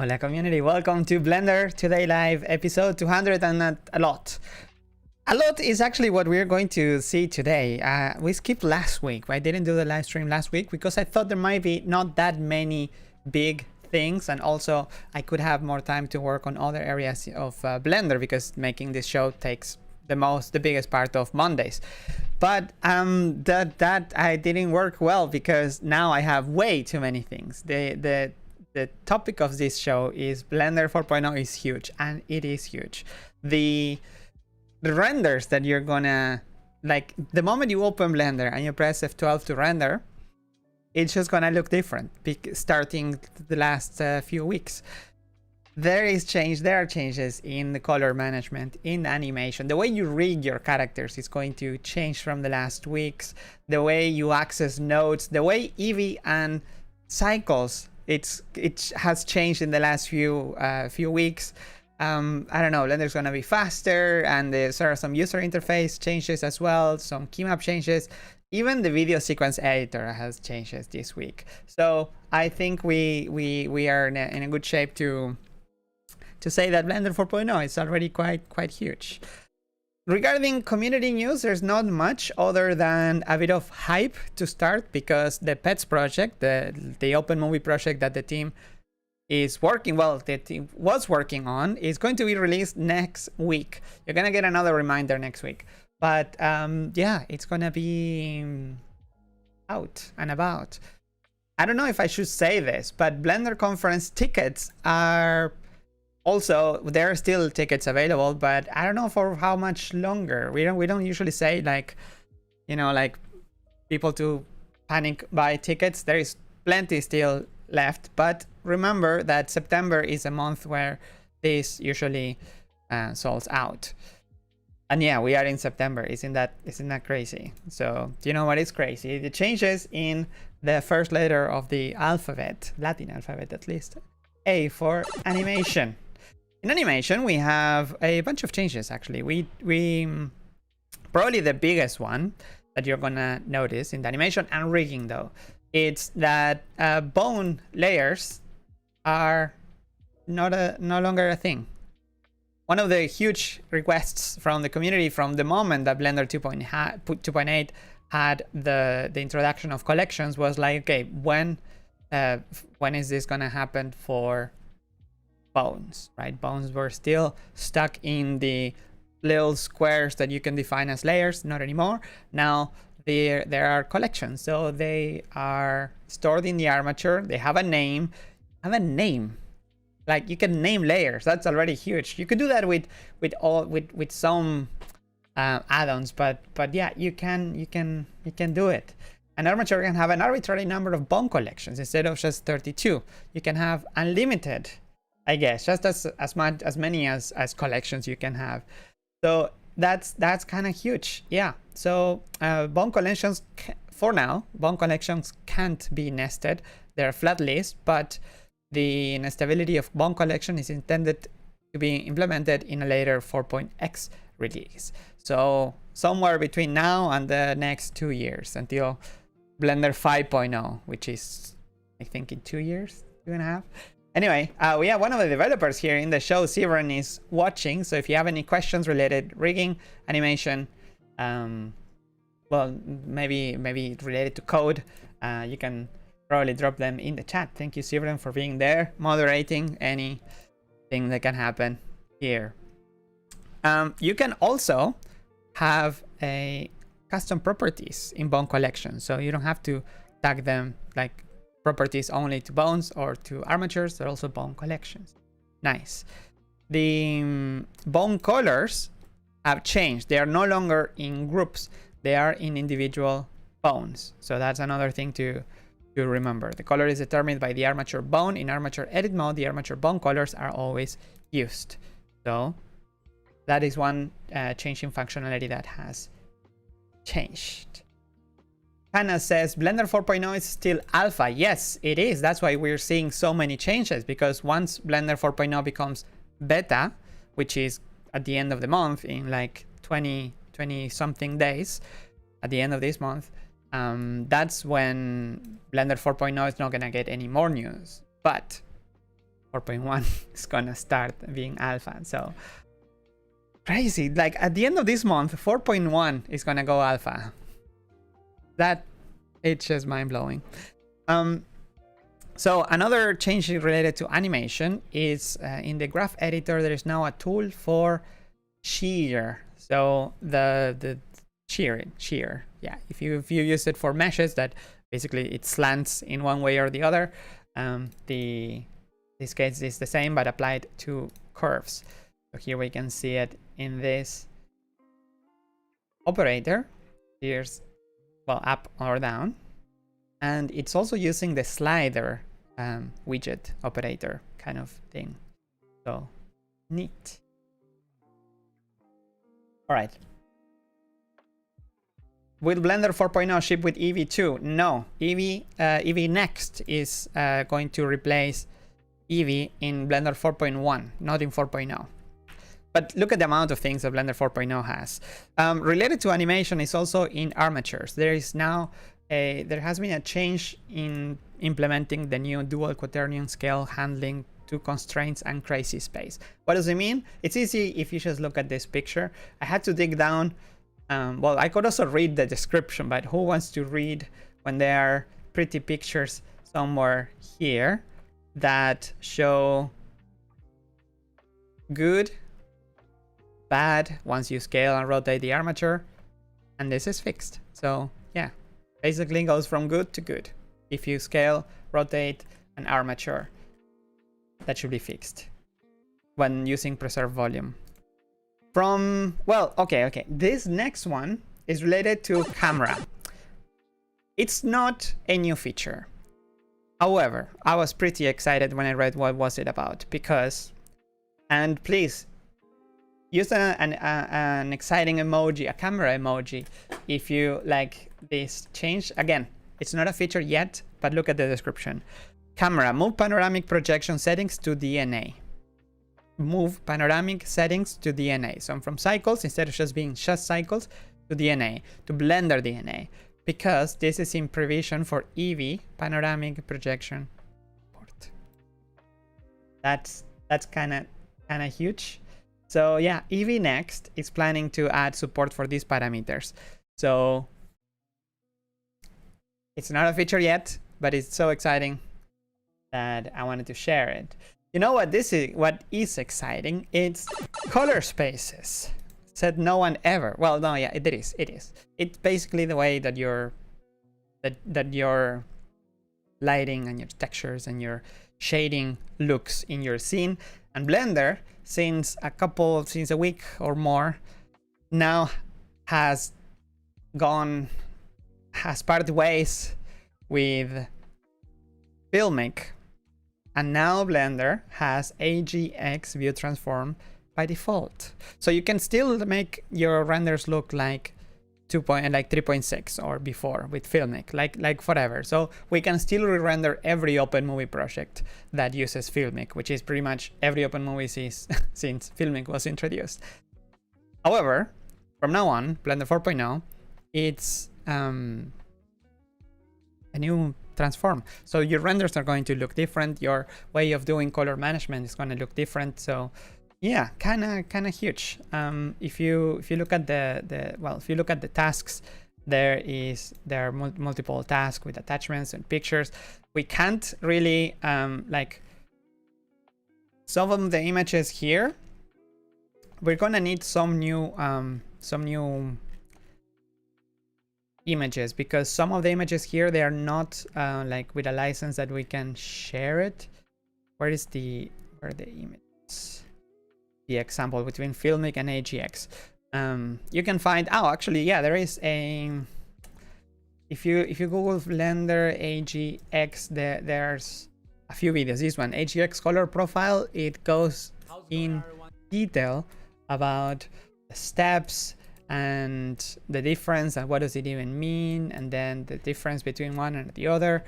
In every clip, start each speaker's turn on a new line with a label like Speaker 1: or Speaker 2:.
Speaker 1: Hola community, welcome to Blender Today Live episode 200 and a lot. A lot is actually what we're going to see today. We skipped last week. I didn't do the live stream last week because I thought there might be not that many big things, and also I could have more time to work on other areas of Blender because making this show takes the biggest part of Mondays. But that I didn't work well because now I have way too many things. The topic of this show is Blender 4.0 is huge, and it is huge. The renders that you're gonna, like, the moment you open Blender and you press F12 to render, it's just gonna look different starting the last few weeks. There are changes in the color management, in the animation. The way you rig your characters is going to change from the last weeks. The way you access nodes, the way Eevee and cycles, it has changed in the last few weeks. I don't know, Blender's gonna be faster, and there are some user interface changes as well, some keymap changes. Even the video sequence editor has changes this week. So I think we are in a good shape to say that Blender 4.0 is already quite huge. Regarding community news, there's not much other than a bit of hype to start, because the Pets project, the open movie project that the team is working, the team was working on, is going to be released next week. You're gonna get another reminder next week. But yeah, it's gonna be out and about. I don't know if I should say this, but Blender conference tickets are also, there are still tickets available, but I don't know for how much longer. We don't usually say, like, you know, like, people to panic buy tickets. There is plenty still left, but remember that September is a month where this usually sells out. And yeah, we are in September. Isn't that crazy? So do you know what is crazy? The changes in the first letter of the alphabet, Latin alphabet at least. A for animation. In animation, we have a bunch of changes, actually. We probably the biggest one that you're gonna notice in the animation and rigging, though, it's that bone layers are no longer a thing. One of the huge requests from the community from the moment that Blender 2.8 had the introduction of collections was like, okay, when is this gonna happen for bones, right? Bones were still stuck in the little squares that you can define as layers. Not anymore. Now there are collections, so they are stored in the armature. They have a name. Like, you can name layers. That's already huge. You could do that with some add-ons, but yeah, you can do it. An armature can have an arbitrary number of bone collections instead of just 32. You can have unlimited, I guess, just as many as collections you can have. So that's kind of huge. Yeah. So bone collections, for now, bone collections can't be nested. They're flat list, but the nestability of bone collection is intended to be implemented in a later 4.x release. So somewhere between now and the next 2 years, until Blender 5.0, which is, I think, in 2 years, 2.5. Anyway, we have one of the developers here in the show. Severin is watching, so if you have any questions related rigging, animation, well, maybe related to code, you can probably drop them in the chat. Thank you, Severin, for being there, moderating anything that can happen here. You can also have a custom properties in bone collection, so you don't have to tag them like properties only to bones or to armatures. They're also bone collections. Nice. The bone colors have changed. They are no longer in groups. They are in individual bones. So that's another thing to remember. The color is determined by the armature bone. In armature edit mode, the armature bone colors are always used. So that is one change in functionality that has changed. Hannah says Blender 4.0 is still alpha. Yes, it is. That's why we're seeing so many changes, because once Blender 4.0 becomes beta, which is at the end of the month, in like 20 something days, at the end of this month, that's when Blender 4.0 is not gonna get any more news. But 4.1 is gonna start being alpha. So crazy. Like at the end of this month, 4.1 is gonna go alpha. That it's just mind blowing. So another change related to animation is in the graph editor, there is now a tool for shear. So the shear. Yeah, if you use it for meshes that basically it slants in one way or the other, this case is the same but applied to curves. So here we can see it in this operator. Here's, well, up or down, and it's also using the slider widget operator kind of thing. So neat. All right. Will Blender 4.0 ship with Eevee 2? No. Eevee Next is going to replace Eevee in Blender 4.1, not in 4.0. But look at the amount of things that Blender 4.0 has. Related to animation is also in armatures. There is now there has been a change in implementing the new dual quaternion scale handling to constraints and crazy space. What does it mean? It's easy if you just look at this picture. I had to dig down. Well, I could also read the description, but who wants to read when there are pretty pictures somewhere here that show good, bad once you scale and rotate the armature, and this is fixed. So yeah, basically goes from good to good. If you scale, rotate an armature, that should be fixed when using preserve volume. Well, okay. This next one is related to camera. It's not a new feature. However, I was pretty excited when I read what was it about, because, and please use an exciting emoji, a camera emoji, if you like this change. Again, it's not a feature yet, but look at the description. Camera, move panoramic projection settings to DNA. Move panoramic settings to DNA. So from cycles, instead of just being just cycles, to DNA, to Blender DNA, because this is in prevision for Eevee panoramic projection port. That's kind of huge. So yeah, Eevee Next is planning to add support for these parameters. So it's not a feature yet, but it's so exciting that I wanted to share it. You know what what is exciting? It's color spaces. Said no one ever. Well, no, yeah, it is. It's basically the way that your lighting and your textures and your shading looks in your scene. And Blender, since a week or more now, has parted ways with Filmic. And now Blender has AGX view transform by default. So you can still make your renders look like 3.6 or before with Filmic, like forever. So we can still re-render every open movie project that uses Filmic, which is pretty much every open movie since Filmic was introduced. However, from now on, Blender 4.0, it's a new transform. So your renders are going to look different. Your way of doing color management is going to look different. So yeah, kind of huge. If you look at if you look at the tasks, there are multiple tasks with attachments and pictures. We can't really like some of the images here. We're gonna need some new images, because some of the images here, they are not like with a license that we can share it. Where are the images? The example between Filmic and AGX. You can find, actually, yeah, there is a, if you Google Blender AGX, there's a few videos. This one, AGX color profile, it goes in detail about the steps and the difference and what does it even mean, and then the difference between one and the other.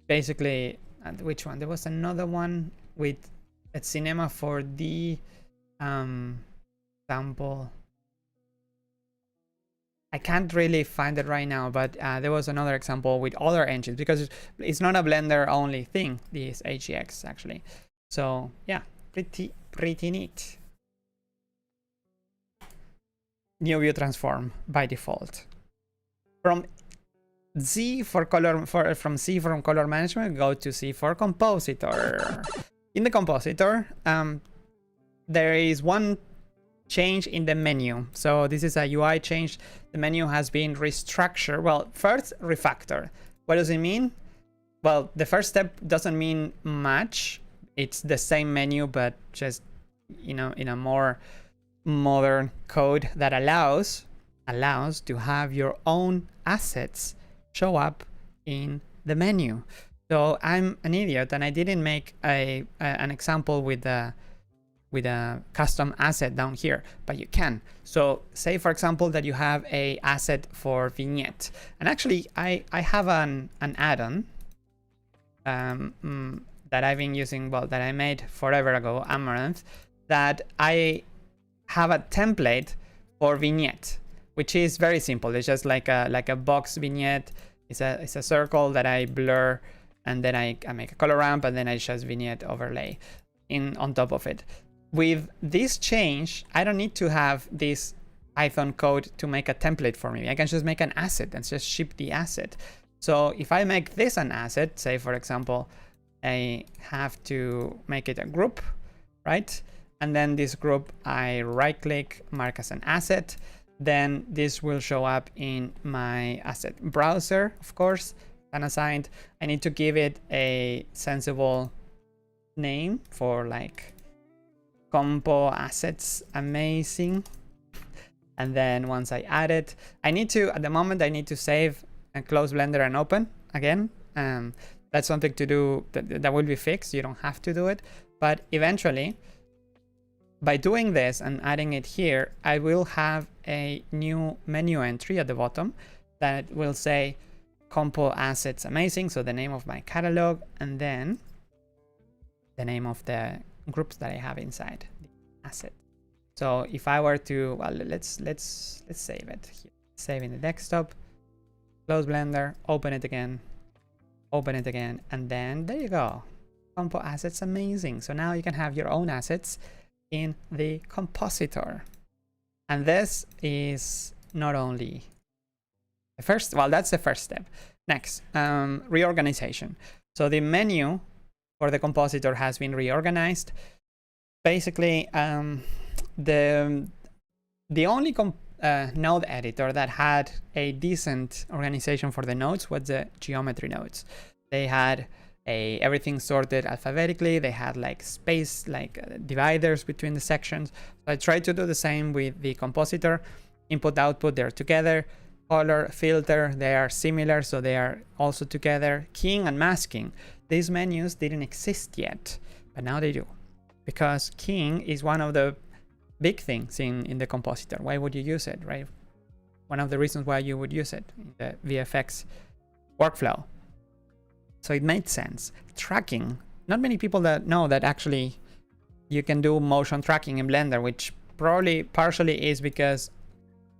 Speaker 1: Basically, which one? There was another one with a cinema for the sample. I can't really find it right now, but there was another example with other engines, because it's not a Blender only thing, this HGX actually. So yeah, pretty neat. New view transform by default. From Z for color, from C from color management, go to C for compositor. In the compositor, there is one change in the menu. So this is a UI change. The menu has been restructured. Well, first, refactor. What does it mean? Well, the first step doesn't mean much. It's the same menu, but just, you know, in a more modern code that allows to have your own assets show up in the menu. So I'm an idiot and I didn't make an example with a custom asset down here, but you can. So say for example that you have a asset for vignette, and actually I have an add-on that I've been using, well, that I made forever ago, Amaranth, that I have a template for vignette, which is very simple. It's just like a box vignette. It's a circle that I blur, and then I make a color ramp, and then I just vignette overlay on top of it. With this change, I don't need to have this Python code to make a template for me. I can just make an asset and just ship the asset. So if I make this an asset, say for example, I have to make it a group, right? And then this group, I right click, mark as an asset. Then this will show up in my asset browser, of course, unassigned. I need to give it a sensible name for like compo assets amazing. And then once I add it, I need to, at the moment, I need to save and close Blender and open again. That's something to do that will be fixed. You don't have to do it, but eventually, by doing this and adding it here, I will have a new menu entry at the bottom that will say compo assets amazing. So the name of my catalog, and then the name of the groups that I have inside the asset. So if I were to, well, let's save it here. Save in the desktop, close Blender, open it again, and then there you go. Compo assets amazing. So now you can have your own assets in the compositor. And this is not only the first, well, that's the first step. Next, reorganization. So the menu for the compositor has been reorganized. Basically, the only node editor that had a decent organization for the nodes was the geometry nodes. They had everything sorted alphabetically. They had like space, like dividers between the sections. So I tried to do the same with the compositor. Input, output, they're together. Color, filter, they are similar, so they are also together. Keying and masking, these menus didn't exist yet, but now they do, because keying is one of the big things in the compositor. Why would you use it, right? One of the reasons why you would use it in the VFX workflow. So it made sense. Tracking, not many people that know that actually you can do motion tracking in Blender, which probably partially is because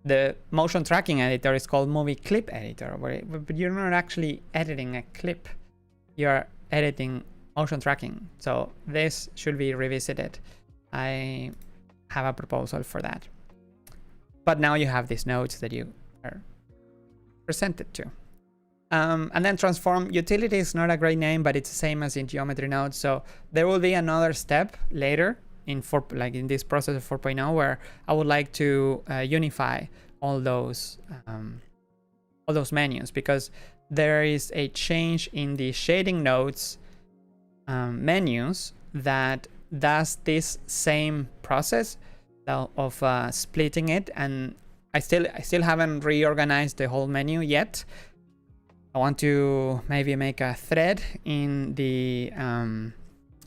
Speaker 1: the motion tracking editor is called movie clip editor, but you're not actually editing a clip, you're editing motion tracking. So this should be revisited. I have a proposal for that. But now you have these nodes that you are presented to. And then transform utility is not a great name, but it's the same as in geometry nodes. So there will be another step later in in this process of 4.0 where I would like to unify all those menus, because there is a change in the shading nodes menus that does this same process of splitting it, and I still haven't reorganized the whole menu yet. I want to maybe make a thread in the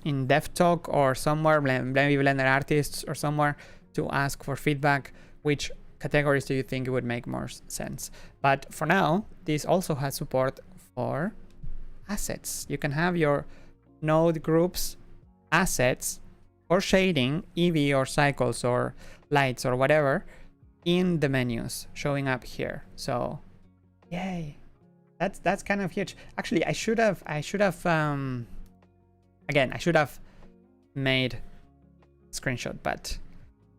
Speaker 1: in DevTalk or somewhere, maybe Blender Artists or somewhere, to ask for feedback. Which categories do you think it would make more sense? But for now, this also has support for assets. You can have your node groups assets for shading, Eevee or cycles or lights or whatever, in the menus showing up here. So yay, that's kind of huge. Actually, I should have again, I should have made screenshot, but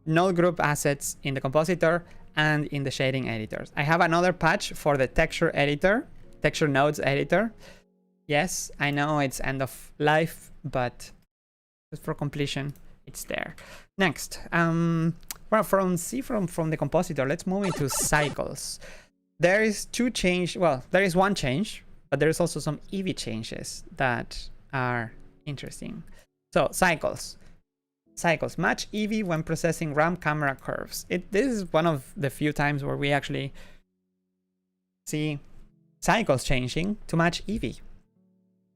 Speaker 1: node group assets in the compositor and in the shading editors. I have another patch for the texture editor, texture nodes editor. Yes, I know it's end of life, but just for completion, it's there. Next, well, from the compositor, let's move into cycles. There is there is one change, but there is also some Eevee changes that are interesting. So cycles match Eevee when processing RAM camera curves. This is one of the few times where we actually see cycles changing to match Eevee,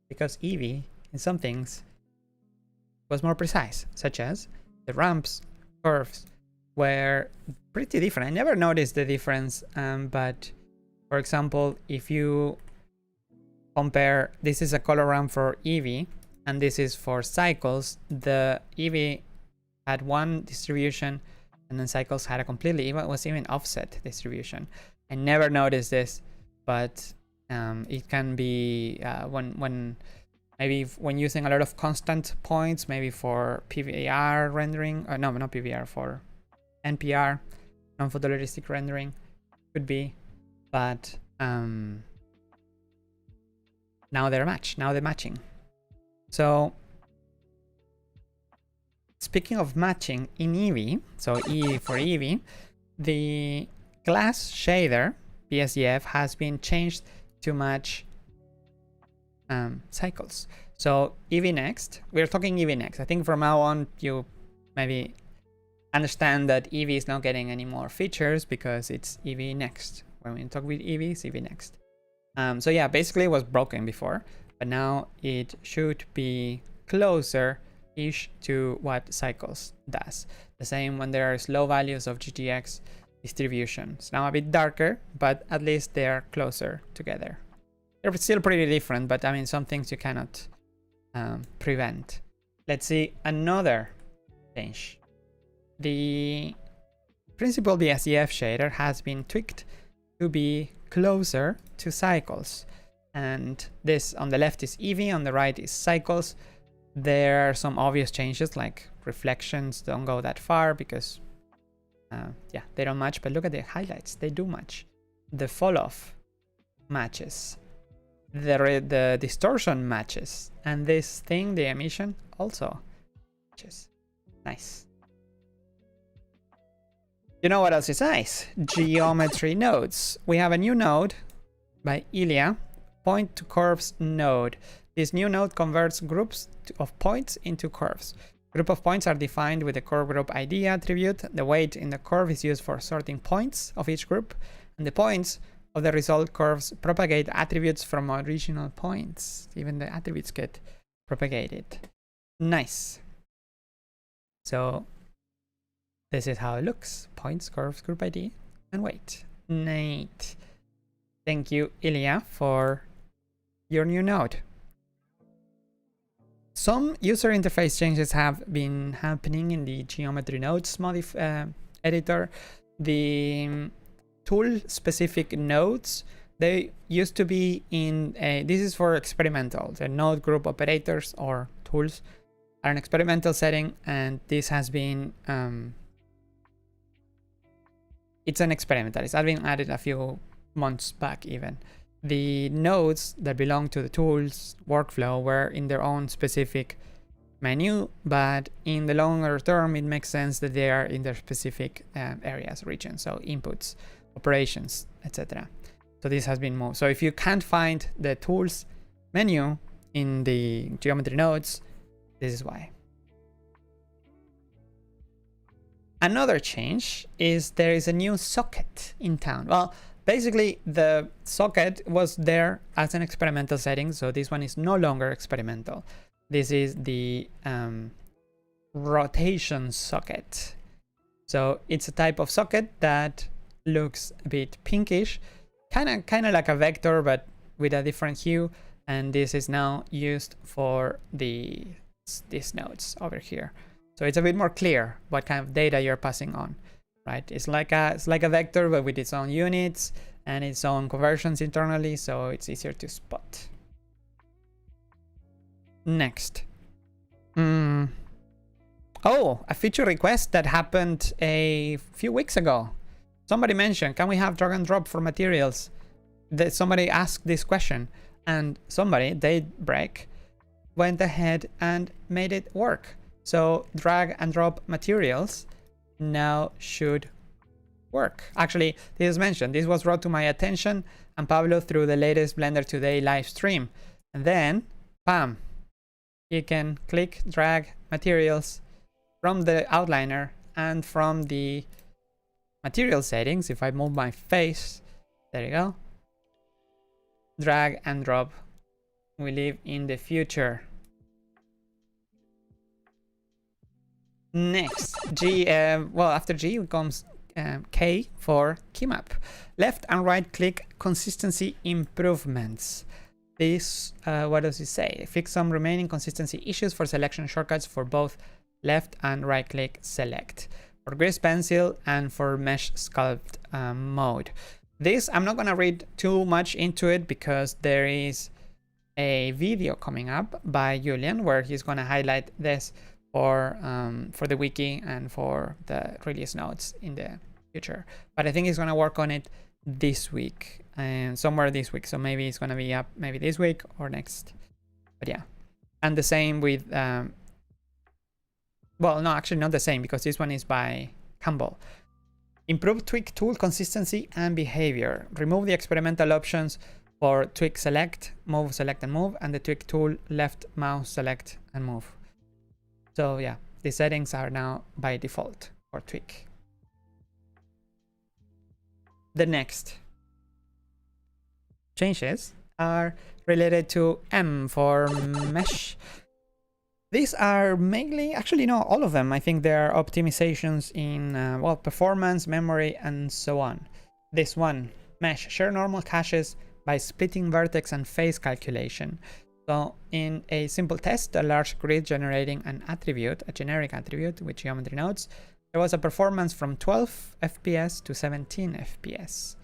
Speaker 1: because Eevee in some things was more precise, such as the ramps curves were pretty different. I never noticed the difference, but for example, if you compare, this is a color ramp for Eevee and this is for cycles, the Eevee had one distribution and then cycles had a completely, it was even offset distribution. I never noticed this, but it can be when using a lot of constant points, maybe for PVR rendering, or no, not PVR, for NPR, non-photorealistic rendering, could be, but now they're matching. So speaking of matching in Eevee, so for Eevee, the glass shader BSDF has been changed to match cycles. So Eevee Next, we're talking Eevee Next. I think from now on you maybe understand that Eevee is not getting any more features because it's Eevee Next. When we talk with Eevee, it's Eevee Next. So yeah, basically it was broken before, but now it should be closer-ish to what cycles does. The same when there are low values of GTX distribution. It's now a bit darker, but at least they're closer together. They're still pretty different, but I mean, some things you cannot prevent. Let's see another change. The principal BSDF shader has been tweaked to be closer to cycles. And this on the left is Eevee, on the right is cycles. There are some obvious changes, like reflections don't go that far because yeah, they don't match, but look at the highlights, they do match. The fall off matches. The distortion matches, and this thing, the emission, also matches. Nice. You know what else is nice? Geometry nodes. We have a new node by Ilya, point to curves node. This new node converts groups of points into curves. Group of points are defined with the curve group ID attribute. The weight in the curve is used for sorting points of each group, and the points of the result curves propagate attributes from original points. Even the attributes get propagated. Nice. So this is how it looks. Points, curves, group ID, and weight. Neat. Thank you, Ilya, for your new node. Some user interface changes have been happening in the geometry nodes editor. The tool-specific nodes, they used to be in this is for experimental. The node group operators or tools are an experimental setting, and this has been it's an experimental. It's been added a few months back even. The nodes that belong to the tools workflow were in their own specific menu, but in the longer term it makes sense that they are in their specific areas, regions, so inputs, operations, etc. So this has been moved. So if you can't find the tools menu in the geometry nodes, this is why. Another change is there is a new socket in town. Well, basically the socket was there as an experimental setting, so this one is no longer experimental. This is the rotation socket. So it's a type of socket that looks a bit pinkish, kind of like a vector but with a different hue, and this is now used for these nodes over here. So it's a bit more clear what kind of data you're passing on. right? It's like a vector, but with its own units and its own conversions internally, so it's easier to spot. Next. Oh, a feature request that happened a few weeks ago. Somebody mentioned, can we have drag and drop for materials? Somebody asked this question, and somebody, Daybreak, went ahead and made it work. So drag and drop materials now should work. Actually, this is mentioned. This was brought to my attention and Pablo through the latest BlenderToday live stream. And then, bam, you can click drag materials from the outliner and from the material settings. If I move my face, there you go. Drag and drop. We live in the future. Next, after G comes K for keymap. Left and right click consistency improvements. This, what does it say? Fix some remaining consistency issues for selection shortcuts for both left and right click select, for grease pencil and for mesh sculpt mode. This, I'm not gonna read too much into it because there is a video coming up by Julian where he's gonna highlight this for the wiki and for the release notes in the future. But I think he's gonna work on it this week and somewhere this week. So maybe it's gonna be up maybe this week or next. But yeah, and the same with well, no, actually not the same because this one is by Campbell. Improve tweak tool consistency and behavior. Remove the experimental options for tweak select, move, select and move, and the tweak tool left mouse select and move. So yeah, the settings are now by default for tweak. The next changes are related to M for mesh. These are mainly, actually no, all of them. I think there are optimizations in well, performance, memory, and so on. This one, mesh, share normal caches by splitting vertex and face calculation. So in a simple test, a large grid generating an attribute, a generic attribute with geometry nodes, there was a performance from 12 FPS to 17 FPS.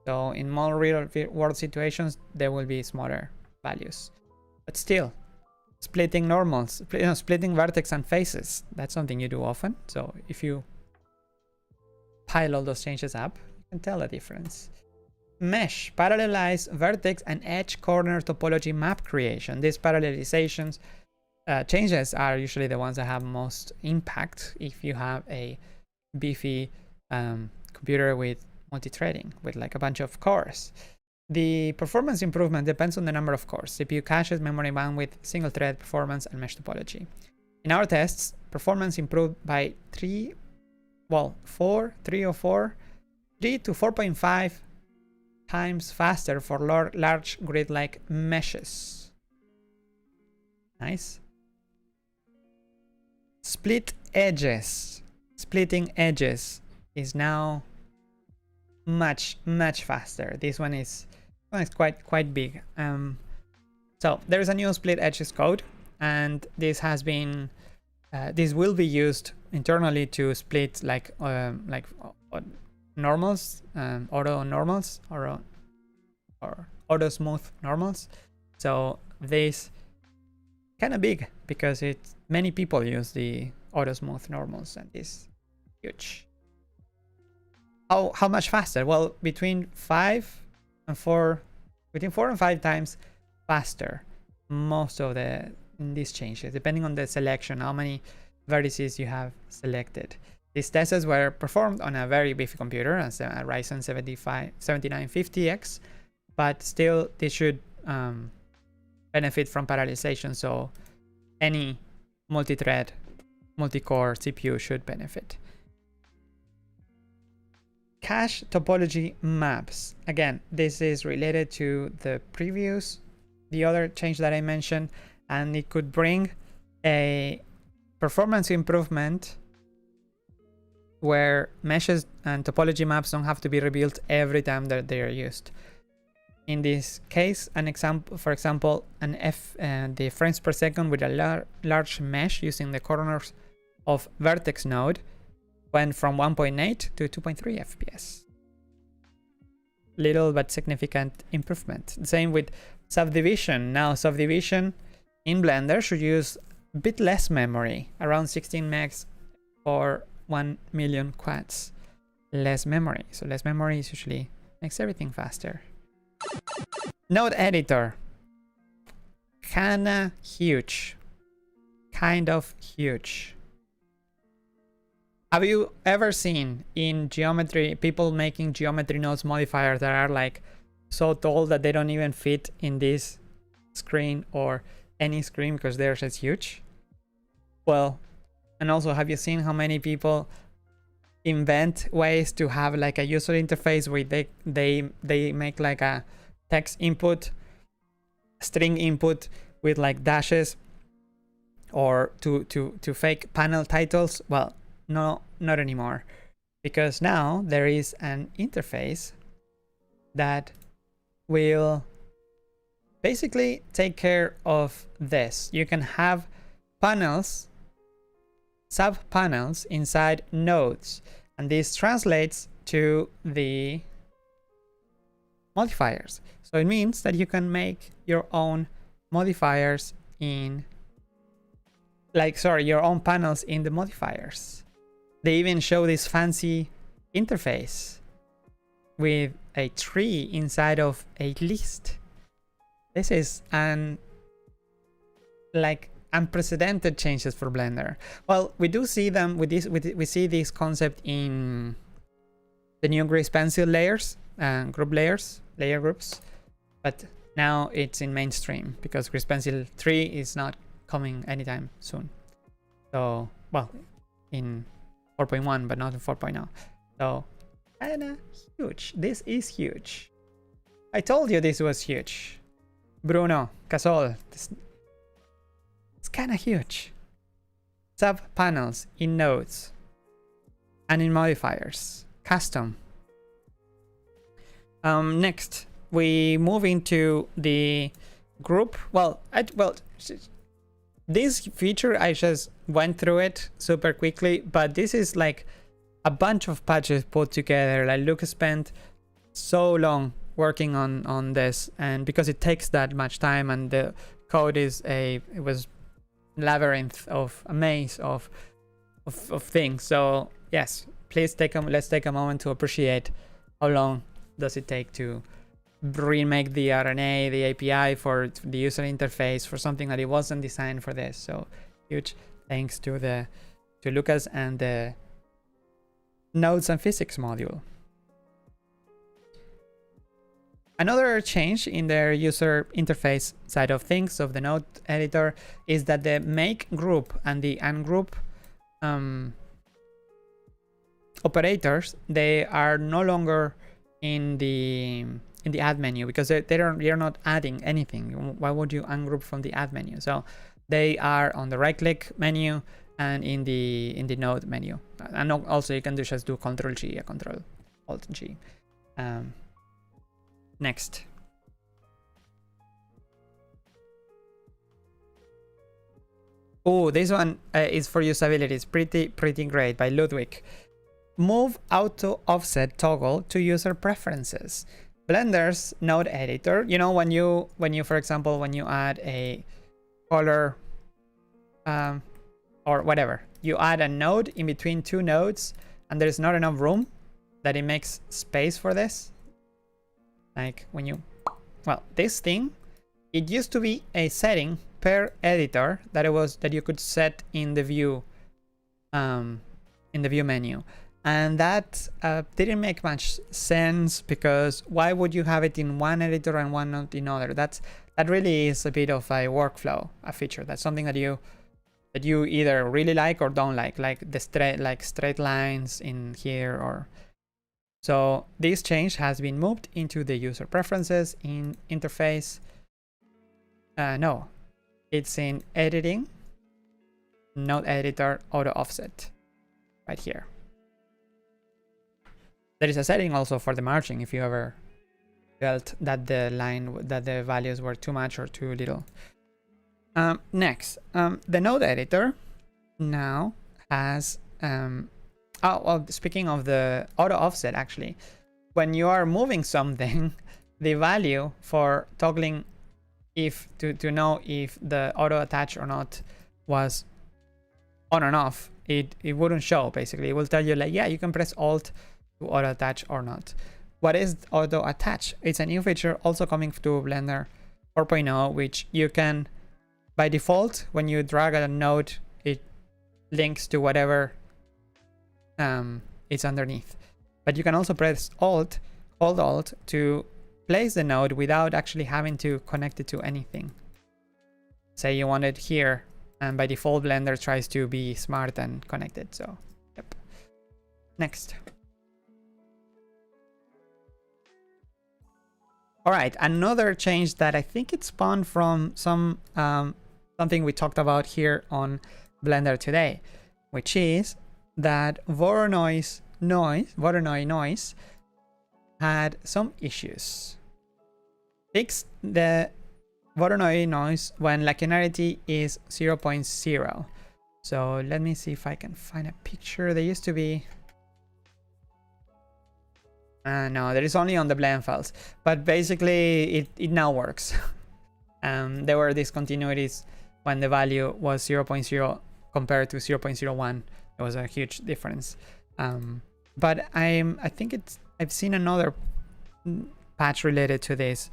Speaker 1: So in more real world situations, there will be smaller values. But still, splitting normals, splitting vertex and faces, that's something you do often. So if you pile all those changes up, you can tell the difference. Mesh, parallelize vertex and edge corner topology map creation. These parallelizations changes are usually the ones that have most impact if you have a beefy computer with multi-threading, with like a bunch of cores. The performance improvement depends on the number of cores, CPU caches, memory bandwidth, single thread performance, and mesh topology. In our tests, performance improved by 3 to 4.5 times faster for large grid-like meshes. Nice. Split edges. Splitting edges is now much faster. This one is quite big. So there is a new split edges code, and this has been this will be used internally to split like normals, auto normals, or auto smooth normals. So this kind of big because many people use the auto smooth normals, and it's huge. How much faster? Well, between 4 and 5 times faster. Most of these changes, depending on the selection, how many vertices you have selected. These tests were performed on a very beefy computer, as a Ryzen 7950X, but still this should benefit from parallelization, so any multi-thread, multi-core CPU should benefit. Cache topology maps. Again, this is related to the other change that I mentioned, and it could bring a performance improvement where meshes and topology maps don't have to be rebuilt every time that they are used. In this case, for example, the frames per second with a large mesh using the corners of vertex node went from 1.8 to 2.3 FPS. Little but significant improvement. Same with subdivision. Now subdivision in Blender should use a bit less memory, around 16 megs or 1 million quads. Less memory. So less memory is usually makes everything faster. Node editor. Kinda huge. Kind of huge. Have you ever seen in geometry people making geometry nodes modifiers that are like so tall that they don't even fit in this screen or any screen because they're just huge? Well, and also, have you seen how many people invent ways to have like a user interface where they make like a text input, string input with like dashes, or to fake panel titles? Well, no, not anymore, because now there is an interface that will basically take care of this. You can have panels, sub panels inside nodes, and this translates to the modifiers. So it means that you can make your own modifiers in your own panels in the modifiers. They even show this fancy interface with a tree inside of a list. This is unprecedented changes for Blender. Well, we do see them with this. We see this concept in the new grease pencil layers and layer groups, but now it's in mainstream because grease pencil 3 is not coming anytime soon. So, well, in 4.1, but not in 4.0. So, kinda huge. This is huge. I told you this was huge. Bruno, Casol, it's kinda huge. Sub panels in nodes and in modifiers. Custom. Next, we move into the group. This feature, I just went through it super quickly, but this is like a bunch of patches put together. Like Luke spent so long working on this, and because it takes that much time, and the code is it was labyrinth of a maze of things. So yes, please let's take a moment to appreciate how long does it take to remake the RNA, the API for the user interface for something that it wasn't designed for this. So huge thanks to Lucas and the Nodes and Physics module. Another change in their user interface side of things of the node editor is that the make group and the ungroup operators, they are no longer in the add menu because they're not adding anything. Why would you ungroup from the add menu? So they are on the right click menu and in the node menu. And also you can just do Ctrl G, Ctrl Alt G. Next. Oh, this one is for usability. It's pretty great, by Ludwig. Move auto offset toggle to user preferences. Blender's node editor, you know, when you for example, when you add a color or whatever, you add a node in between two nodes and there's not enough room, that it makes space for this. Like when you, well, this thing, it used to be a setting per editor that you could set in the view menu. And that didn't make much sense, because why would you have it in one editor and one not in other? That really is a bit of a workflow, a feature. That's something that you either really like or don't like the straight lines in here. Or so this change has been moved into the user preferences in interface. No, it's in editing, node editor, auto offset, right here. There is a setting also for the margin if you ever felt that the values were too much or too little. Next, the node editor now has Oh, well, speaking of the auto offset, actually, when you are moving something, the value for toggling if to know if the auto attach or not was on and off, it wouldn't show. Basically, it will tell you like, yeah, you can press Alt to auto attach or not. What is auto attach? It's a new feature also coming to Blender 4.0, which you can, by default, when you drag a node, it links to whatever it's underneath. But you can also press Alt, hold Alt to place the node without actually having to connect it to anything. Say you want it here, and by default Blender tries to be smart and connected. So, yep. Next. All right, another change that I think it spawned from something we talked about here on Blender Today, which is that Voronoi noise had some issues. Fixed the Voronoi noise when linearity is 0.0. So let me see if I can find a picture. There used to be... no, there is only on the blend files. But basically, it now works. There were discontinuities when the value was 0.0 compared to 0.01. There was a huge difference. But I think I've seen another patch related to this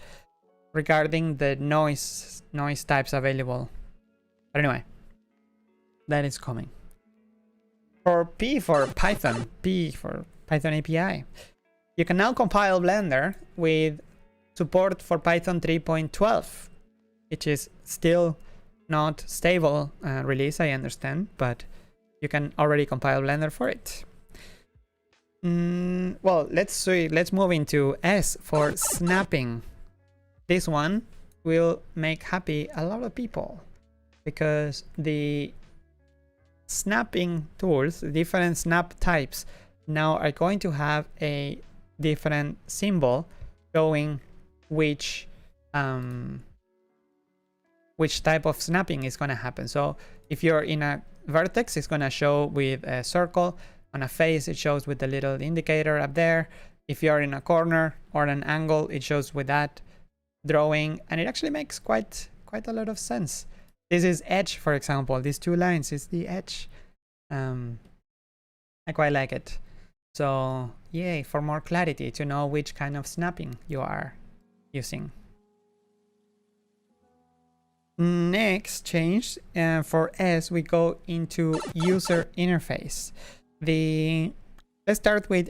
Speaker 1: regarding the noise types available. But anyway, that is coming. For Python API, you can now compile Blender with support for Python 3.12, which is still not stable release, I understand, but you can already compile Blender for it. Well, let's move into S for snapping. This one will make happy a lot of people because the snapping tools, different snap types, now are going to have a different symbol showing which type of snapping is going to happen. So if you're in a vertex, it's going to show with a circle. On a face, it shows with the little indicator up there. If you're in a corner or an angle, it shows with that drawing, and it actually makes quite a lot of sense. This is edge, for example. These two lines is the edge. I quite like it. So yay, for more clarity to know which kind of snapping you are using. Next change for S, we go into user interface. Let's start with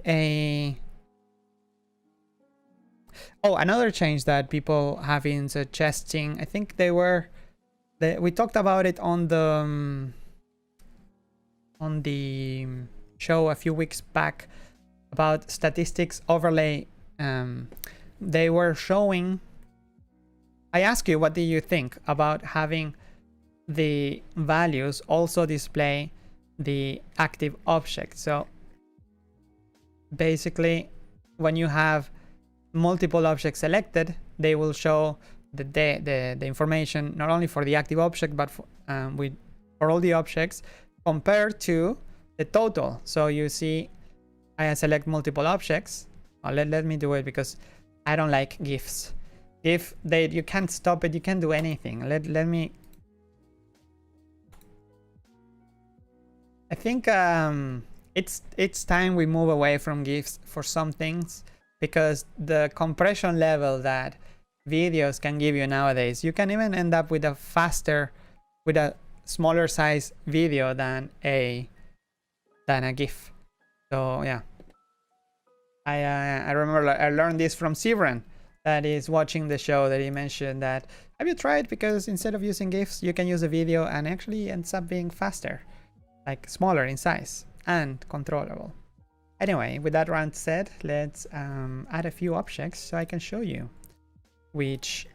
Speaker 1: another change that people have been suggesting. I think we talked about it on the show a few weeks back about statistics overlay. They were showing, I ask you, what do you think about having the values also display the active object? So basically, when you have multiple objects selected, they will show the information not only for the active object but for all the objects compared to the total. So you see, I select multiple objects. Let me do it because I don't like GIFs. You can't stop it, you can't do anything. Let me. I think it's time we move away from GIFs for some things, because the compression level that videos can give you nowadays, you can even end up with a smaller size video than a GIF. So yeah, I remember I learned this from Sivran, that is watching the show, that he mentioned that, have you tried, because instead of using GIFs, you can use a video and actually ends up being faster, like smaller in size and controllable. Anyway, with that rant said, let's add a few objects so I can show you what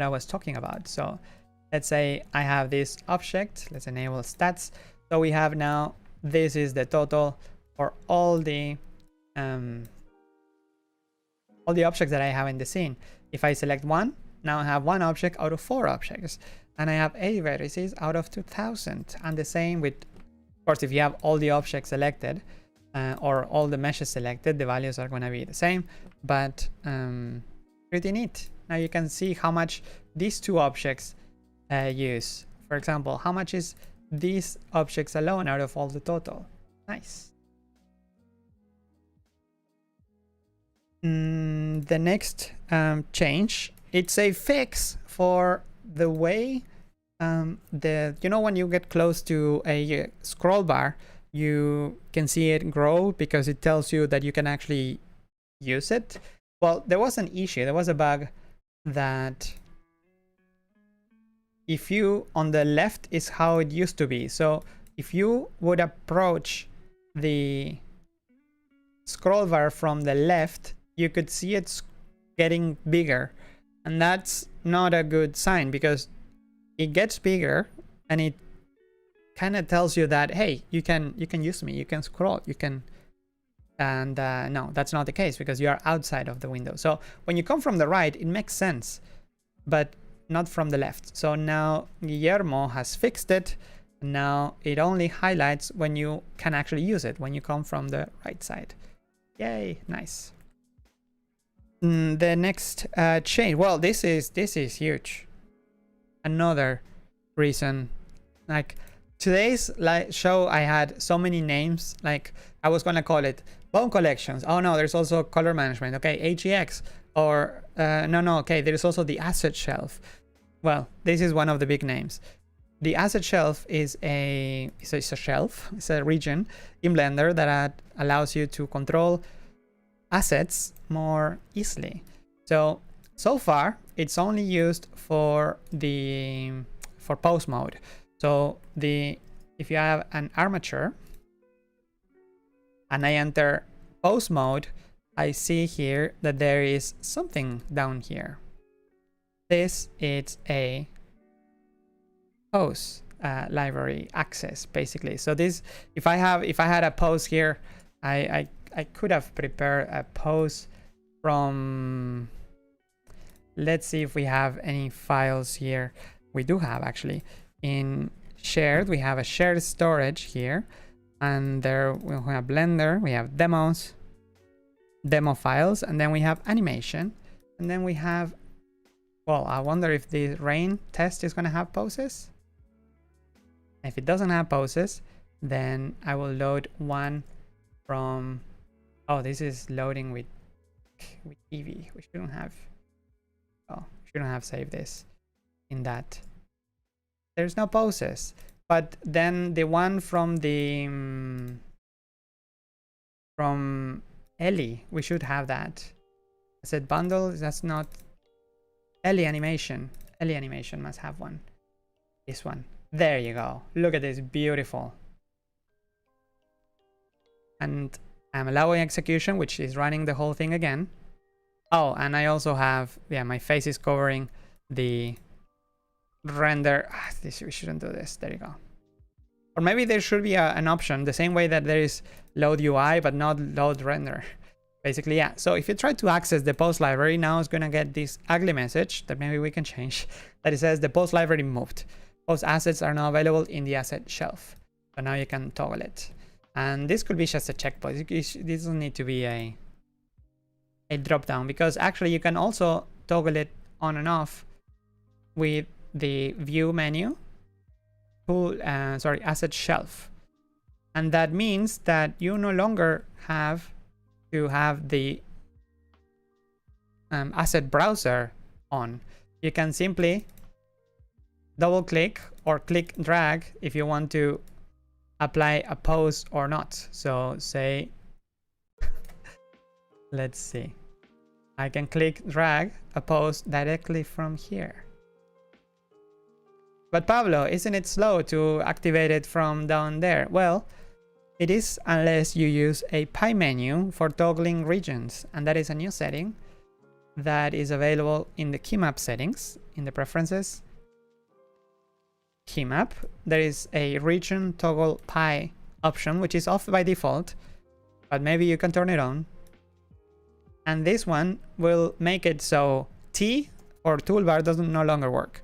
Speaker 1: I was talking about. So let's say I have this object. Let's enable stats. So we have now, this is the total for all the objects that I have in the scene. If I select one, now I have one object out of 4 objects, and I have 8 vertices out of 2000. And the same with course, if you have all the objects selected or all the meshes selected, the values are going to be the same, but pretty neat. Now you can see how much these two objects use. For example, how much is these objects alone out of all the total? Nice. The next change, it's a fix for the way you know, when you get close to a scroll bar, you can see it grow because it tells you that you can actually use it. Well, there was an issue, there was a bug that if you, on the left is how it used to be. So if you would approach the scroll bar from the left, you could see it's getting bigger. And that's not a good sign because it gets bigger and it kind of tells you that, hey, you can use me, you can scroll, you can. And no, that's not the case because you are outside of the window. So when you come from the right, it makes sense, but not from the left. So now Guillermo has fixed it. Now it only highlights when you can actually use it, when you come from the right side. Yay, nice. The next change, well, this is huge. Another reason, like today's show, I had so many names. Like I was gonna call it bone collections. Oh no, there's also color management. Okay, AGX. Or no, okay, there's also the asset shelf. Well, this is one of the big names. The asset shelf is a shelf. It's a region in Blender that allows you to control assets more easily. So far it's only used for pose mode. So if you have an armature and I enter pose mode, I see here that there is something down here. This is a pose library access, basically. So this, if I had a pose here, I could have prepared a pose from, let's see if we have any files here. We do have, actually. In shared, we have a shared storage here, and there we have Blender, we have demos, demo files, and then we have animation, and then we have, well, I wonder if the rain test is going to have poses. If it doesn't have poses, then I will load one from, oh, this is loading with Eevee. We shouldn't have, oh, we shouldn't have saved this in that. There's no poses, but then the one from the from Ellie, we should have that. I said bundle, that's not Ellie animation. Ellie animation must have one. This one. There you go. Look at this, beautiful. And I'm allowing execution, which is running the whole thing again. Oh, and I also have, yeah, my face is covering the render. We shouldn't do this. There you go. Or maybe there should be an option, the same way that there is load UI, but not load render. Basically, yeah. So if you try to access the pose library, now it's going to get this ugly message that maybe we can change, that it says the pose library moved. Pose assets are now available in the asset shelf. So now you can toggle it. And this could be just a checkpoint. This doesn't need to be a drop down, because actually you can also toggle it on and off with the view menu, asset shelf. And that means that you no longer have to have the asset browser on. You can simply double click or click drag if you want to apply a pose or not. So say, let's see, I can click drag a pose directly from here. But Pablo, isn't it slow to activate it from down there? Well, it is, unless you use a pie menu for toggling regions, and that is a new setting that is available in the key map settings, in the preferences. Key map, there is a region toggle pie option, which is off by default, but maybe you can turn it on. And this one will make it so T or toolbar doesn't no longer work.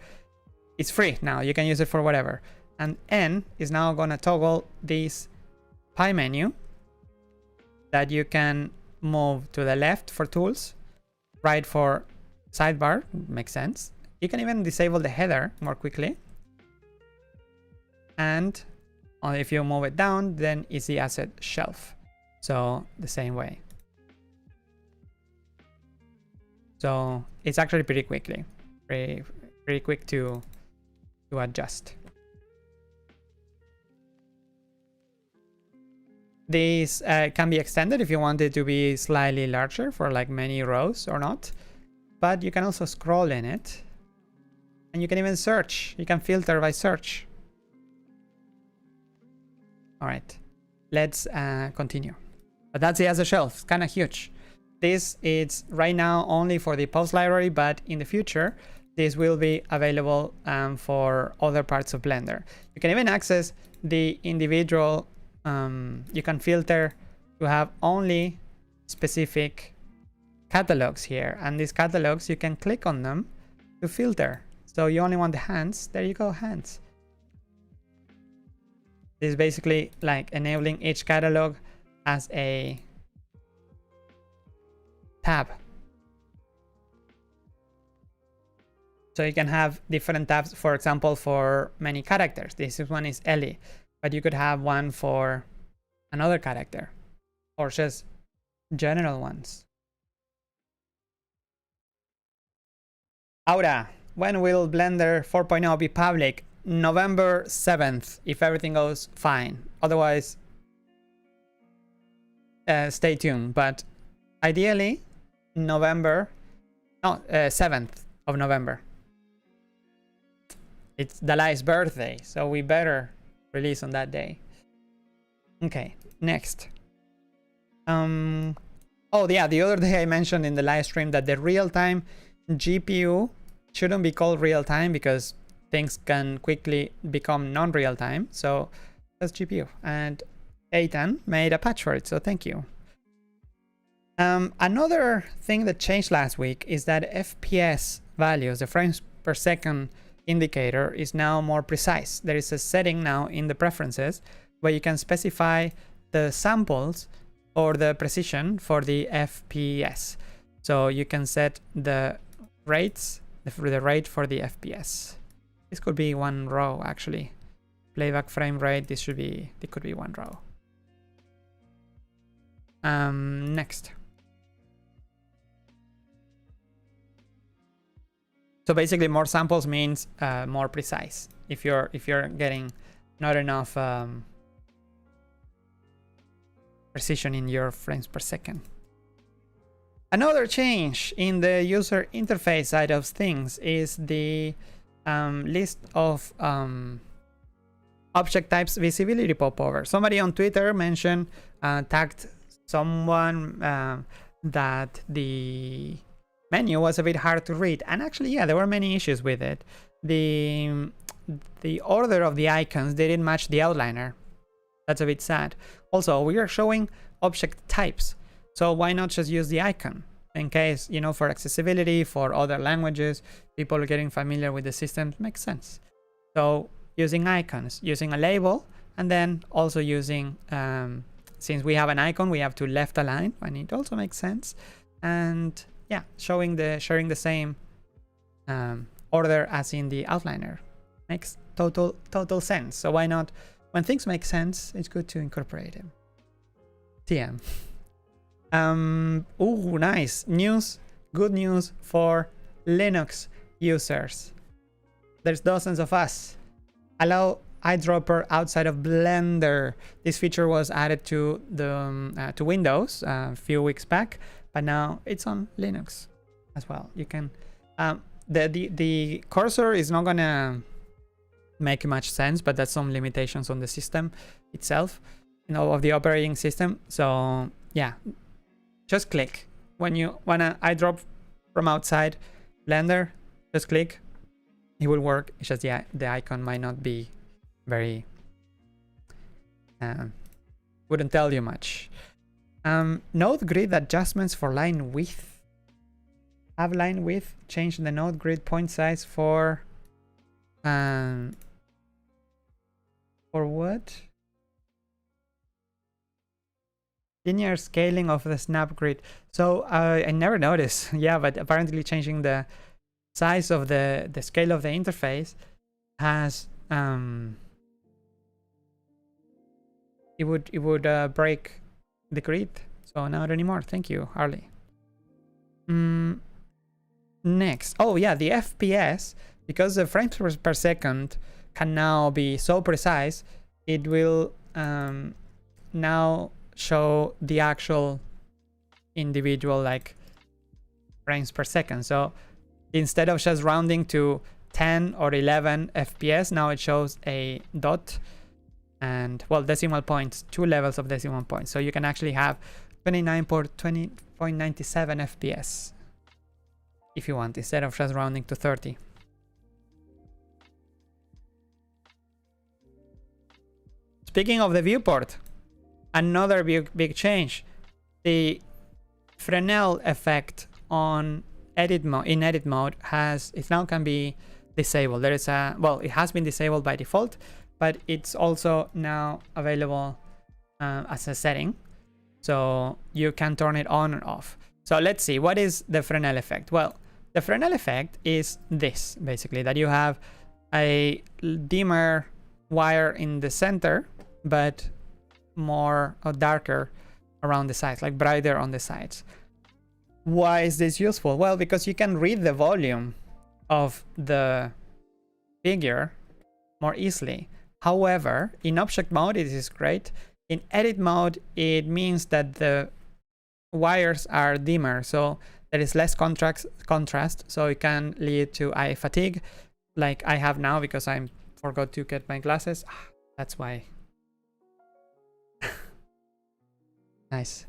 Speaker 1: It's free now, you can use it for whatever. And N is now gonna toggle this pie menu that you can move to the left for tools, right for sidebar, makes sense. You can even disable the header more quickly. And if you move it down, then it's the asset shelf. So the same way. So it's actually pretty quickly, pretty quick to adjust. This can be extended if you want it to be slightly larger for like many rows or not. But you can also scroll in it. And you can even search. You can filter by search. All right, let's continue. But that's it as a shelf. It's kind of huge. This is right now only for the post library, but in the future, this will be available for other parts of Blender. You can even access the individual, you can filter to have only specific catalogs here. And these catalogs, you can click on them to filter. So you only want the hands. There you go, hands. This is basically like enabling each catalog as a tab. So you can have different tabs, for example, for many characters. This one is Ellie, but you could have one for another character or just general ones. Aura, when will Blender 4.0 be public? November 7th, if everything goes fine. Otherwise, stay tuned. But ideally, November, no, 7th of November. It's Dalai's birthday, so we better release on that day. Okay, next. Oh yeah, the other day I mentioned in the live stream that the real-time GPU shouldn't be called real-time because things can quickly become non-real time. So that's GPU. And Eitan made a patch for it, so thank you. Another thing that changed last week is that FPS values, the frames per second indicator, is now more precise. There is a setting now in the preferences where you can specify the samples or the precision for the FPS. So you can set the rates, the rate for the FPS. This could be one row actually. Playback frame rate, it could be one row. Next. So basically more samples means more precise. If you're getting not enough precision in your frames per second. Another change in the user interface side of things is the list of object types visibility popover. Somebody on Twitter mentioned, tagged someone that the menu was a bit hard to read, and actually, yeah, there were many issues with it. The order of the icons didn't match the outliner. That's a bit sad. Also, we are showing object types, so why not just use the icon? In case, you know, for accessibility, for other languages, people are getting familiar with the system, makes sense. So using icons, using a label, and then also using, since we have an icon, we have to left align, and it also makes sense. And yeah, sharing the same order as in the outliner makes total sense. So why not? When things make sense, it's good to incorporate them. TM. Oh, nice news. Good news for Linux users. There's dozens of us. Allow eyedropper outside of Blender. This feature was added to the to Windows a few weeks back, but now it's on Linux as well. You can the cursor is not gonna make much sense, but that's some limitations on the system itself, you know, of the operating system. So yeah, just click when you wanna eyedrop from outside Blender. Just click, it will work. It's just the icon might not be very wouldn't tell you much. Node grid adjustments for line width. Have line width change the node grid point size for For what? Linear scaling of the snap grid. So I never noticed. Yeah, but apparently changing the size of the scale of the interface has it would break the grid. So not anymore. Thank you, Harley. Next. Oh yeah, the FPS, because the frames per second can now be so precise, it will now show the actual individual like frames per second. So instead of just rounding to 10 or 11 FPS, now it shows a dot and, well, decimal points, 2 levels of decimal points. So you can actually have 29.97 FPS if you want, instead of just rounding to 30. Speaking of the viewport, another big change. The Fresnel effect on edit mode it now can be disabled. There is a, well, it has been disabled by default, but it's also now available as a setting, so you can turn it on or off. So let's see, what is the Fresnel effect? Well, the Fresnel effect is this, basically, that you have a dimmer wire in the center, but more or darker around the sides, like brighter on the sides. Why is this useful? Well, because you can read the volume of the figure more easily. However, in object mode it is great. In edit mode it means that the wires are dimmer, so there is less contrast, so it can lead to eye fatigue, like I have now because I forgot to get my glasses. That's why. Nice.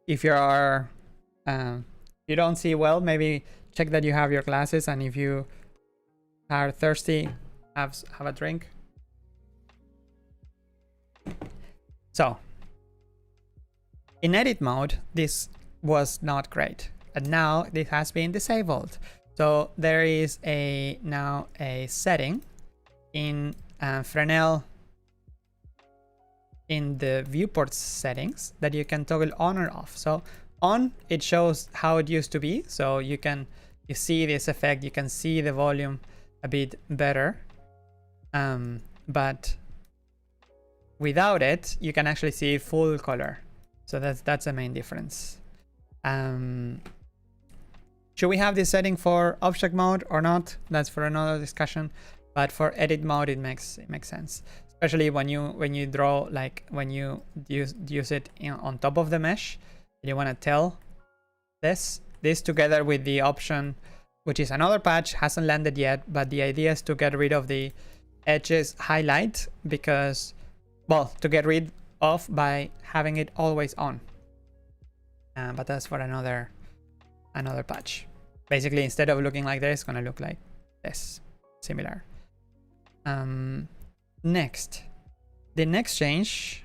Speaker 1: If you are you don't see well, maybe check that you have your glasses, and if you are thirsty, have a drink. So in edit mode this was not great, and now this has been disabled. So there is now a setting in Fresnel in the viewport settings that you can toggle on or off. So on, it shows how it used to be, so you see this effect, you can see the volume a bit better, but without it you can actually see full color. So that's the main difference. Should we have this setting for object mode or not? That's for another discussion, but for edit mode it makes sense, especially when you draw, like when you use it on top of the mesh. You want to tell this together with the option, which is another patch, hasn't landed yet, but the idea is to get rid of the edges highlight, because, well, to get rid of by having it always on. But that's for another patch. Basically, instead of looking like this, it's gonna look like this, similar. Next, the next change.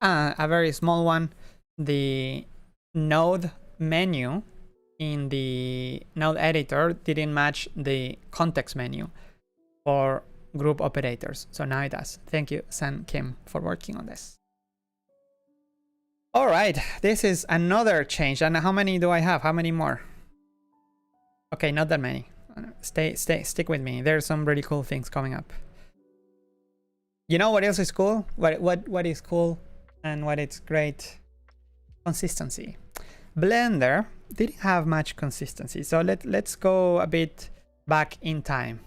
Speaker 1: A very small one. The node menu in the node editor didn't match the context menu for group operators, so now it does. Thank you, San Kim, for working on this. All right, this is another change. And how many do I have? How many more? Okay, not that many. Stick with me. There's some really cool things coming up. You know what else is cool? What is cool and what is great? Consistency. Blender didn't have much consistency, so let's go a bit back in time.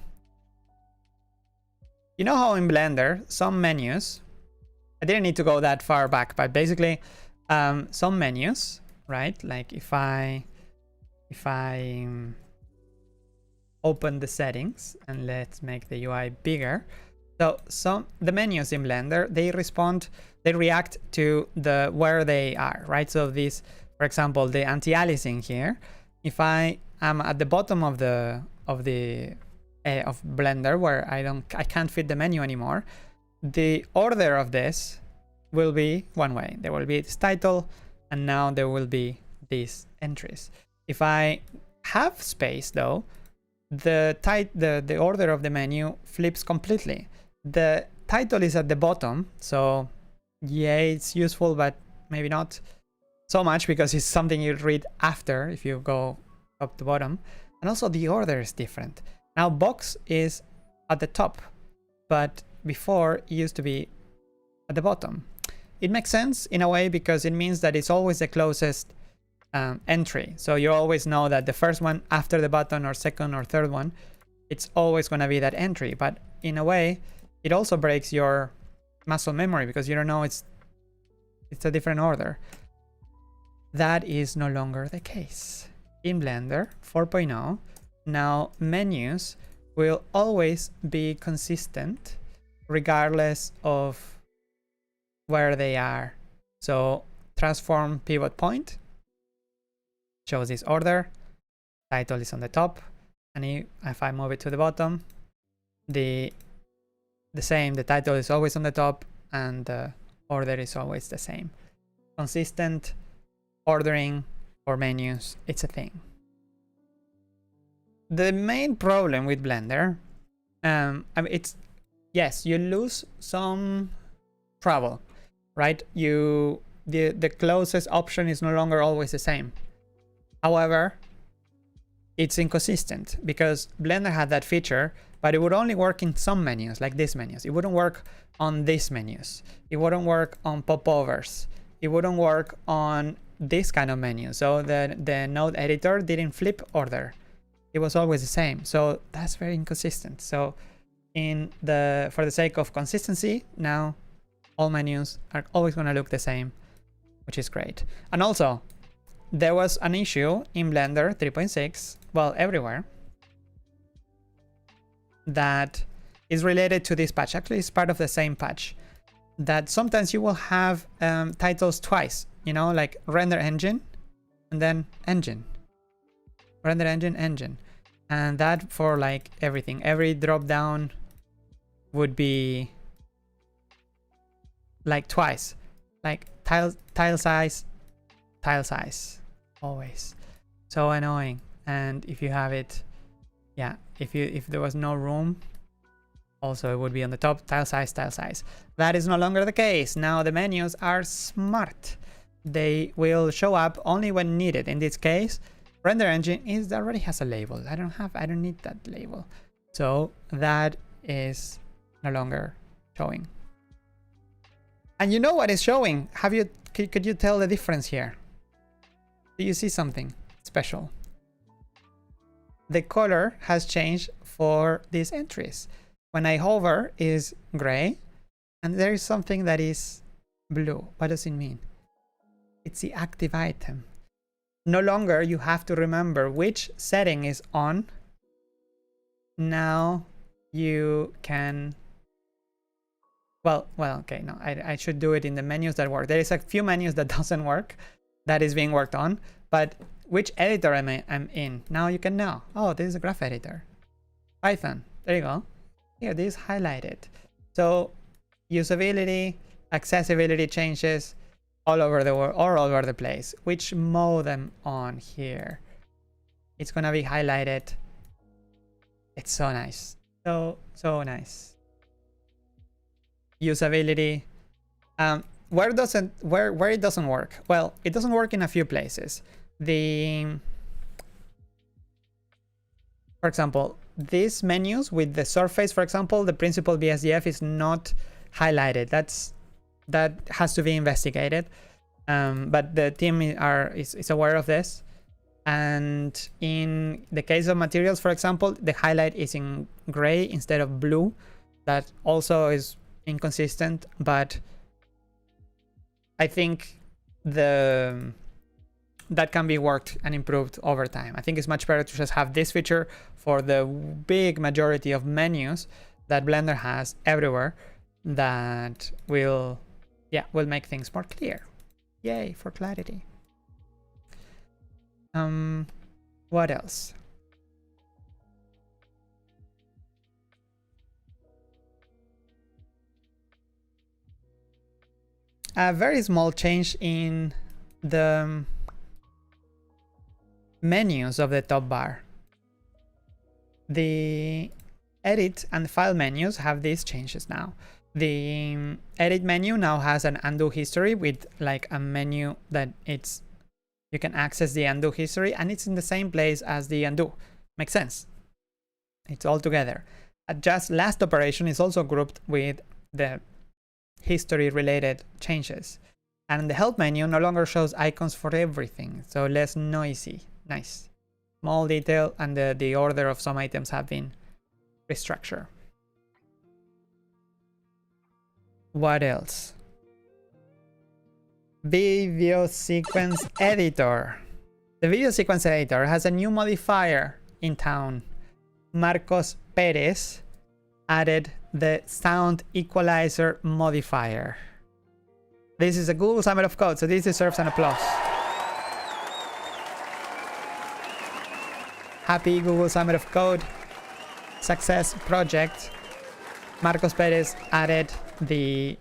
Speaker 1: You know how in Blender some menus, I didn't need to go that far back, but basically some menus, right? Like if I open the settings and let's make the UI bigger. So the menus in Blender, they react to where they are, right? So this, for example, the anti-aliasing here, if I am at the bottom of Blender where I can't fit the menu anymore, the order of this will be one way. There will be this title, and now there will be these entries. If I have space though, the order of the menu flips completely. The title is at the bottom, so yeah, it's useful, but maybe not so much because it's something you read after if you go up to bottom. And also the order is different. Now box is at the top, but before it used to be at the bottom. It makes sense in a way because it means that it's always the closest entry. So you always know that the first one after the button or second or third one, it's always going to be that entry. But in a way, it also breaks your muscle memory because you don't know it's a different order. That is no longer the case. In Blender 4.0, now menus will always be consistent regardless of where they are. So transform pivot point shows this order, title is on the top, and if I move it to the bottom, the same, the title is always on the top and the order is always the same. Consistent ordering for menus, it's a thing. The main problem with Blender, I mean, it's, yes, you lose some travel, right? The closest option is no longer always the same. However, it's inconsistent because Blender had that feature, but it would only work in some menus, like these menus. It wouldn't work on these menus. It wouldn't work on popovers. It wouldn't work on this kind of menu. So the node editor didn't flip order. It was always the same. So that's very inconsistent. So for the sake of consistency, now all menus are always going to look the same, which is great. And also, there was an issue in Blender 3.6, well, everywhere, that is related to this patch. Actually, it's part of the same patch. That sometimes you will have titles twice, you know, like render engine and then engine. Render engine, engine. And that for like everything. Every drop down would be like twice. Like tile size, always. So annoying. And if you have it, yeah, if there was no room, also it would be on the top, tile size. That is no longer the case. Now the menus are smart. They will show up only when needed. In this case, render engine already has a label. I don't need that label. So that is no longer showing. And you know what is showing? Could you tell the difference here? Do you see something special? The color has changed for these entries. When I hover is gray, and there is something that is blue. What does it mean? It's the active item. No longer you have to remember which setting is on. Now you can... Well, okay, no, I should do it in the menus that work. There is a few menus that doesn't work, that is being worked on, but which editor I'm in? Now you can know. Oh, this is a graph editor. Python, there you go. Here, this is highlighted. So usability, accessibility changes all over the world, all over the place. Which modem on here? It's gonna be highlighted. It's so nice. So nice. Usability. Where it doesn't work? Well, it doesn't work in a few places. For example, these menus with the surface, for example, the principal BSDF is not highlighted. That has to be investigated. But the team is aware of this. And in the case of materials, for example, the highlight is in gray instead of blue. That also is inconsistent, but I think that can be worked and improved over time. I think it's much better to just have this feature for the big majority of menus that Blender has everywhere that will make things more clear. Yay for clarity. What else? A very small change in the menus of the top bar. The edit and file menus have these changes now. The edit menu now has an undo history with like a menu that you can access the undo history, and it's in the same place as the undo. Makes sense. It's all together. Adjust last operation is also grouped with the history related changes. And the help menu no longer shows icons for everything, so less noisy. Nice. Small detail, and the order of some items have been restructured. What else? Video sequence editor. The video sequence editor has a new modifier in town. Marcos Perez added the sound equalizer modifier. This is a Google Summit of Code, so this deserves an applause. Happy Google Summit of Code success project. Marcos Perez added the,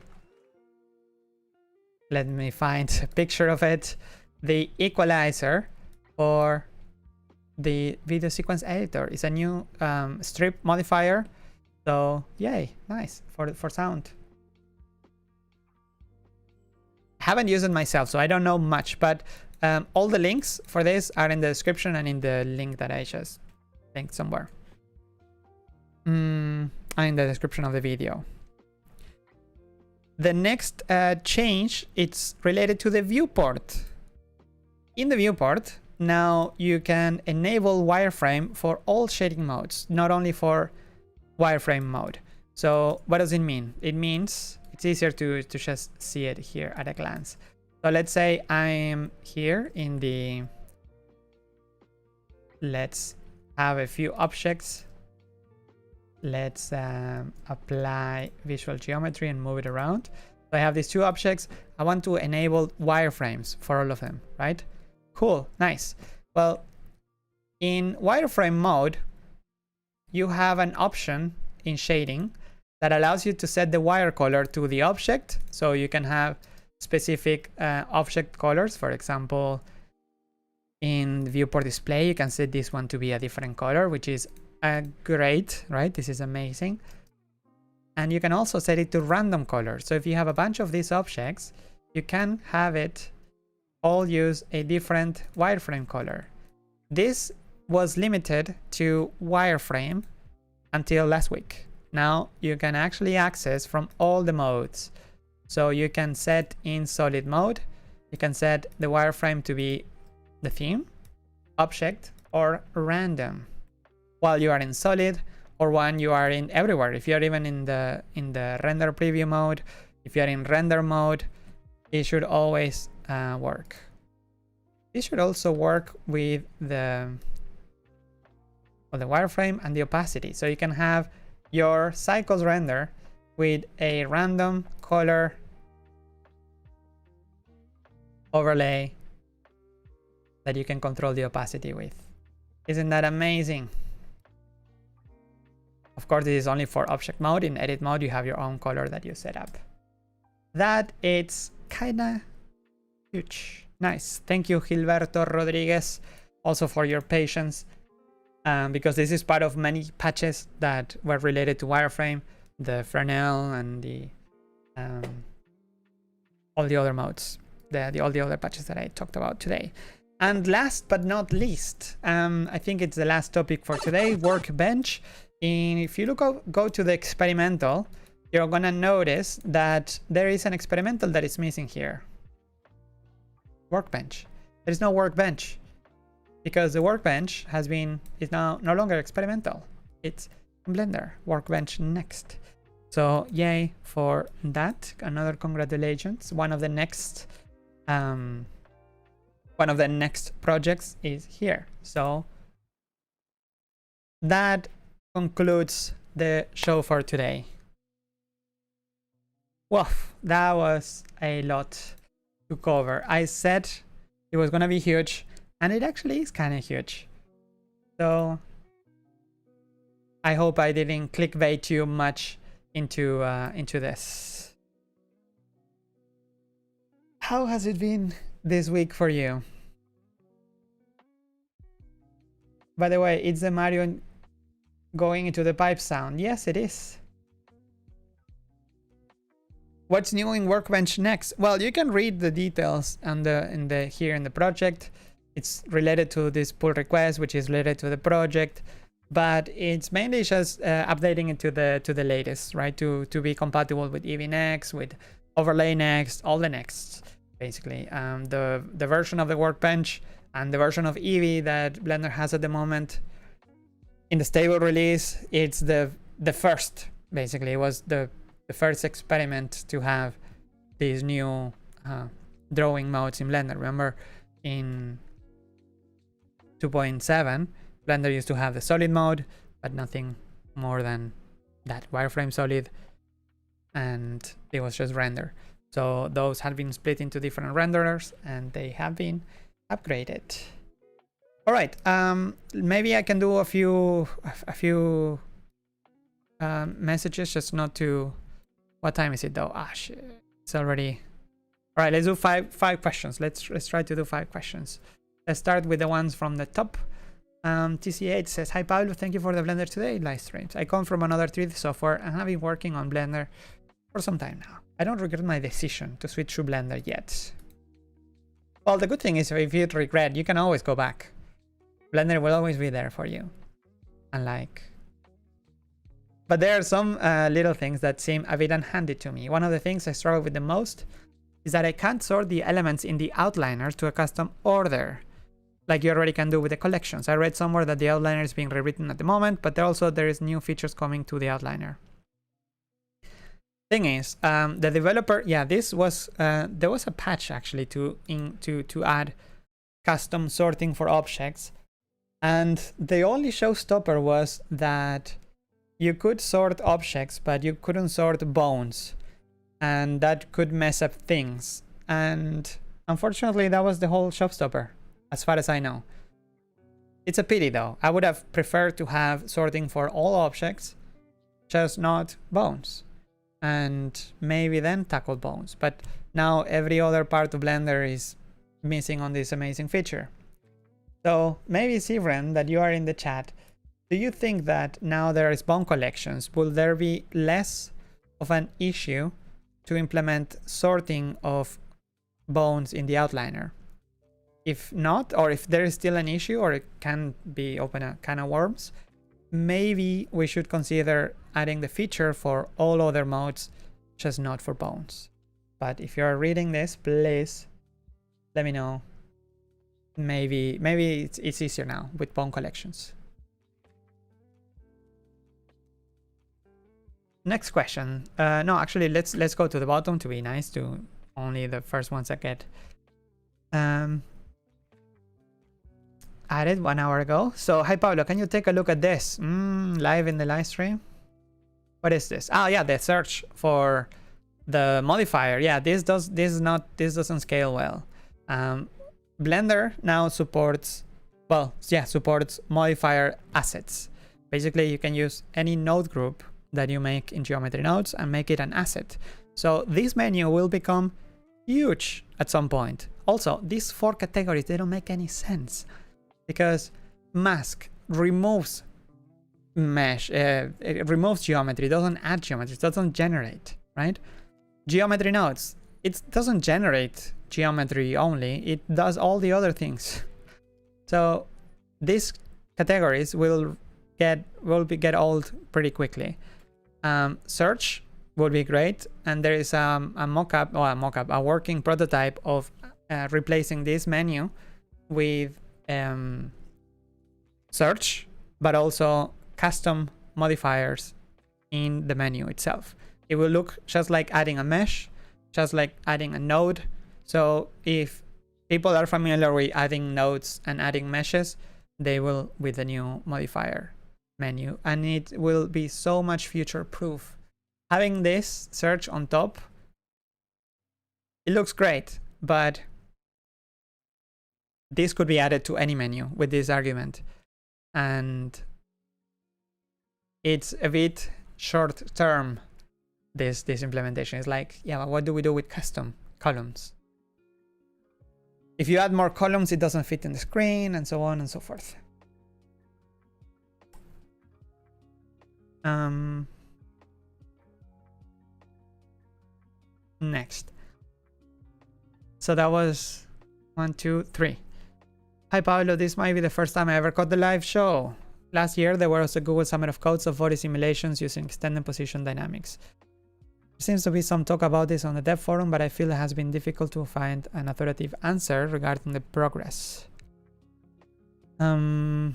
Speaker 1: let me find a picture of it, the equalizer for the video sequence editor. It's a new strip modifier, so yay, nice for sound. Haven't used it myself, so I don't know much, but all the links for this are in the description and in the link that I just linked somewhere. In the description of the video. The next change, it's related to the viewport. In the viewport, now you can enable wireframe for all shading modes, not only for wireframe mode. So what does it mean? It means it's easier to just see it here at a glance. So let's say I'm here in the, let's have a few objects. Let's apply visual geometry and move it around. So I have these two objects. I want to enable wireframes for all of them, right? Cool, nice. Well, in wireframe mode, you have an option in shading that allows you to set the wire color to the object. So you can have specific object colors. For example, in the viewport display, you can set this one to be a different color, which is great, right? This is amazing. And you can also set it to random colors. So if you have a bunch of these objects, you can have it all use a different wireframe color. This was limited to wireframe until last week. Now you can actually access from all the modes. So you can set in solid mode, you can set the wireframe to be the theme, object, or random, while you are in solid, or when you are in everywhere. If you are even in the render preview mode, if you are in render mode, it should always work. It should also work with the wireframe and the opacity. So you can have your cycles render with a random color overlay that you can control the opacity with. Isn't that amazing? Of course, this is only for object mode. In edit mode, you have your own color that you set up. That it's kinda huge. Nice. Thank you, Gilberto Rodriguez, also for your patience, because this is part of many patches that were related to wireframe, the Fresnel, and the all the other modes, all the other patches that I talked about today. And last but not least, I think it's the last topic for today, workbench. If you go to the experimental, you're gonna notice that there is an experimental that is missing here. Workbench. There is no workbench because the workbench is now no longer experimental. It's in Blender. Workbench next. So yay for that. Another congratulations. One of the next projects is here. So that concludes the show for today. Woof, that was a lot to cover. I said it was gonna be huge, and it actually is kind of huge. So I hope I didn't clickbait too much into this. How has it been this week for you? By the way, it's the Mario going into the pipe sound. Yes, it is. What's new in Workbench next? Well, you can read the details on here in the project. It's related to this pull request, which is related to the project, but it's mainly just updating it to the latest, right? To be compatible with Eevee next, with overlay next, all the nexts, basically. The version of the Workbench and the version of Eevee that Blender has at the moment in the stable release, it's the first, basically. It was the first experiment to have these new drawing modes in Blender. Remember, in 2.7, Blender used to have the solid mode, but nothing more than that wireframe solid, and it was just render. So those have been split into different renderers, and they have been upgraded. All right, maybe I can do a few messages, just not to. What time is it though? Ah, shit. It's already. All right, let's do five questions. Let's try to do 5 questions. Let's start with the ones from the top. TC8 says, "Hi Pablo, thank you for the Blender Today live streams. I come from another 3D software and have been working on Blender for some time now. I don't regret my decision to switch to Blender yet." Well, the good thing is, if you regret, you can always go back. Blender will always be there for you. But there are some little things that seem a bit unhandy to me. One of the things I struggle with the most is that I can't sort the elements in the outliner to a custom order, like you already can do with the collections. I read somewhere that the outliner is being rewritten at the moment, but there is new features coming to the outliner. Thing is, the developer, this was there was a patch actually to add custom sorting for objects, and the only showstopper was that you could sort objects, but you couldn't sort bones, and that could mess up things. And unfortunately, that was the whole showstopper, as far as I know. It's a pity though. I would have preferred to have sorting for all objects, just not bones, and maybe then tackle bones. But now every other part of Blender is missing on this amazing feature. So maybe Sivren, that you are in the chat, do you think that now there is bone collections, will there be less of an issue to implement sorting of bones in the outliner? If not, or if there is still an issue, or it can be open a can of worms, maybe we should consider adding the feature for all other modes, just not for bones. But if you're reading this, please let me know. Maybe it's easier now with bone collections. Next question. No, actually, let's go to the bottom to be nice to only the first ones I get. Added 1 hour ago. So, hi Pablo, can you take a look at this? Live in the live stream. What is this? Oh yeah, the search for the modifier. Yeah, this doesn't scale well. Blender now supports modifier assets. Basically, you can use any node group that you make in geometry nodes and make it an asset. So this menu will become huge at some point. Also, these 4 categories, they don't make any sense, because mask removes mesh, it removes geometry, doesn't add geometry, it doesn't generate, right? Geometry nodes, it doesn't generate geometry only, it does all the other things. So these categories will get old pretty quickly. Search would be great, and there is a working prototype of replacing this menu with search, but also custom modifiers in the menu itself. It will look just like adding a mesh, just like adding a node. So if people are familiar with adding nodes and adding meshes, they will with the new modifier menu, and it will be so much future proof. Having this search on top, it looks great, but this could be added to any menu with this argument, and it's a bit short term. This implementation is like, yeah, what do we do with custom columns? If you add more columns, it doesn't fit in the screen, and so on and so forth. Next. So that was 1, 2, 3. Hi Pablo, this might be the first time I ever caught the live show. Last year there was a Google Summit of Codes of body simulations using extended position dynamics. There seems to be some talk about this on the dev forum, but I feel it has been difficult to find an authoritative answer regarding the progress. Could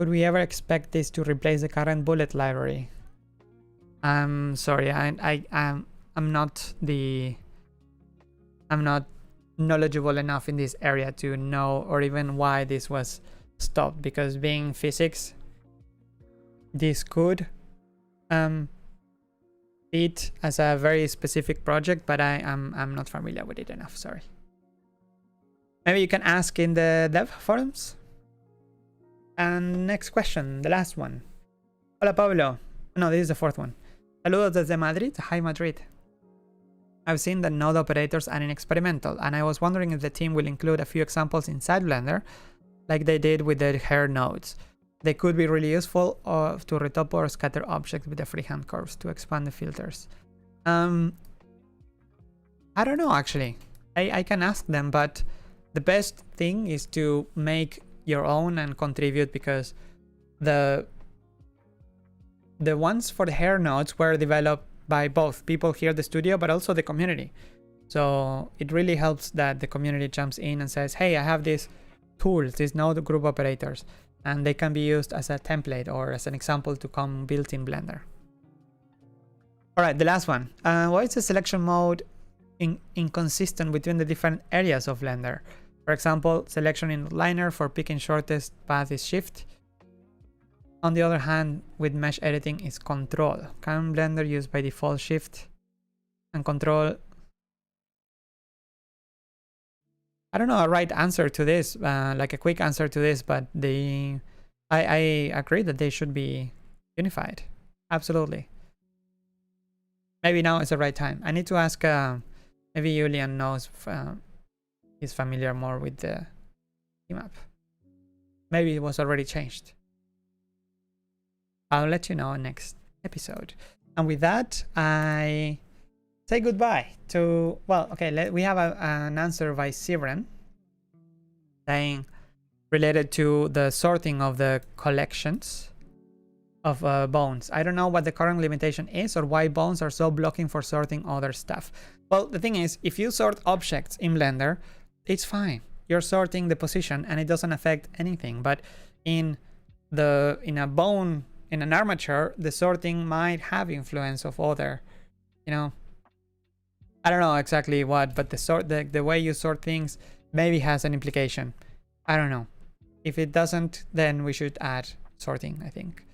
Speaker 1: we ever expect this to replace the current bullet library? I'm sorry, I'm not knowledgeable enough in this area to know or even why this was stopped, because being physics, this could fit as a very specific project, but I'm not familiar with it enough, sorry. Maybe you can ask in the dev forums. And next question, the last one. Hola Pablo. No, this is the fourth one. Saludos desde Madrid. Hi Madrid. I've seen that node operators are in experimental, and I was wondering if the team will include a few examples inside Blender, like they did with the hair nodes. They could be really useful to retop or scatter objects with the freehand curves to expand the filters. I don't know actually. I can ask them, but the best thing is to make your own and contribute, because the ones for the hair nodes were developed by both people here at the studio, but also the community. So it really helps that the community jumps in and says, hey, I have these tools, these node group operators, and they can be used as a template or as an example to come built in Blender. All right, the last one. Why is the selection mode inconsistent between the different areas of Blender? For example, selection in liner for picking shortest path is shift. On the other hand, with mesh editing is control. Can Blender use by default shift and control? I don't know a right answer to this, like a quick answer to this, but I agree that they should be unified. Absolutely. Maybe now is the right time. I need to ask, maybe Julian knows, he's familiar more with the map. Maybe it was already changed. I'll let you know next episode. And with that, I say goodbye to, well, okay, we have an answer by Siren saying related to the sorting of the collections of bones. I don't know what the current limitation is or why bones are so blocking for sorting other stuff. Well, the thing is, if you sort objects in Blender, it's fine. You're sorting the position and it doesn't affect anything. But in a bone, in an armature, the sorting might have influence of other, you know, I don't know exactly what, but the way you sort things maybe has an implication. I don't know. If it doesn't, then we should add sorting, I think.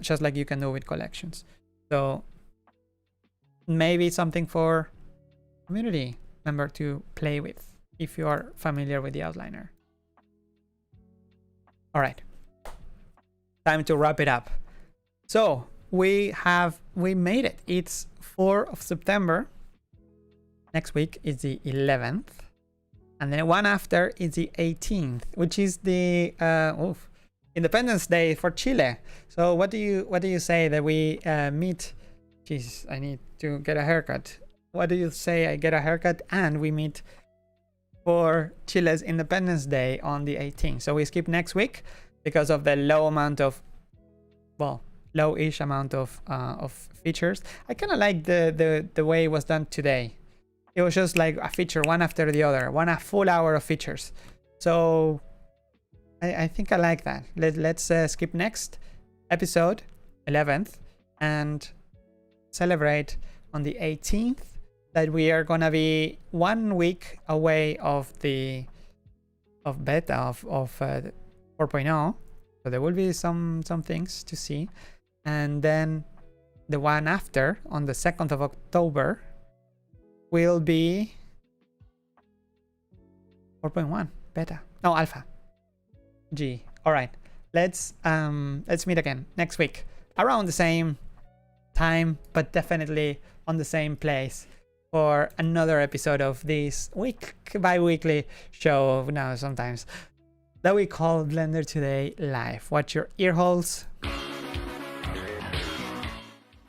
Speaker 1: Just like you can do with collections. So maybe something for community member to play with if you are familiar with the outliner. All right. Time to wrap it up. So we made it. It's 4th of September. Next week is the 11th. And then one after is the 18th, which is the Independence Day for Chile. So what do you say that we meet? Jeez, I need to get a haircut. What do you say I get a haircut and we meet for Chile's Independence Day on the 18th? So we skip next week because of the low-ish amount of features. I kind of like the way it was done today. It was just like a feature one after the other, a full hour of features. So I think I like that. Let's skip next episode, 11th, and celebrate on the 18th that we are gonna be 1 week away of beta of 4.0. So there will be some things to see, and then the one after on the 2nd of October will be 4.1 beta. No, alpha. G. All right. Let's meet again next week around the same time, but definitely on the same place for another episode of this bi-weekly show now sometimes. that we call Blender Today Live. Watch your ear holes.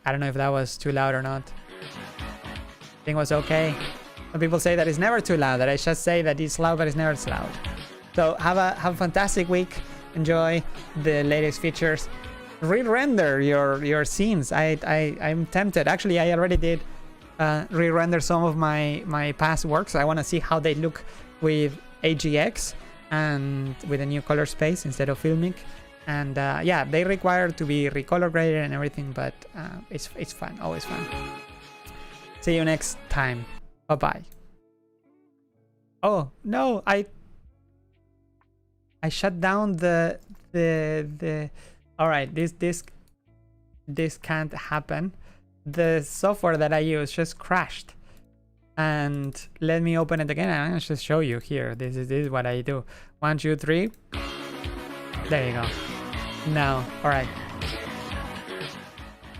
Speaker 1: I don't know if that was too loud or not. I think it was okay. Some people say that it's never too loud, that I just say that it's loud, but it's never too loud. So have a fantastic week. Enjoy the latest features. Re-render your scenes. I'm tempted. Actually, I already did re-render some of my past works. I want to see how they look with AGX and with a new color space instead of Filmic. And yeah, they require to be recolor graded and everything, but it's fun, always fun. See you next time. Bye bye. Oh no, I shut down the all right, this can't happen. The software that I use just crashed, and let me open it again. I'm gonna just show you here. This is what I do. 1 2 3. There you go. Now, all right,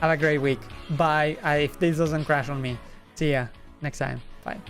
Speaker 1: have a great week. Bye. If this doesn't crash on me, see ya next time. Bye.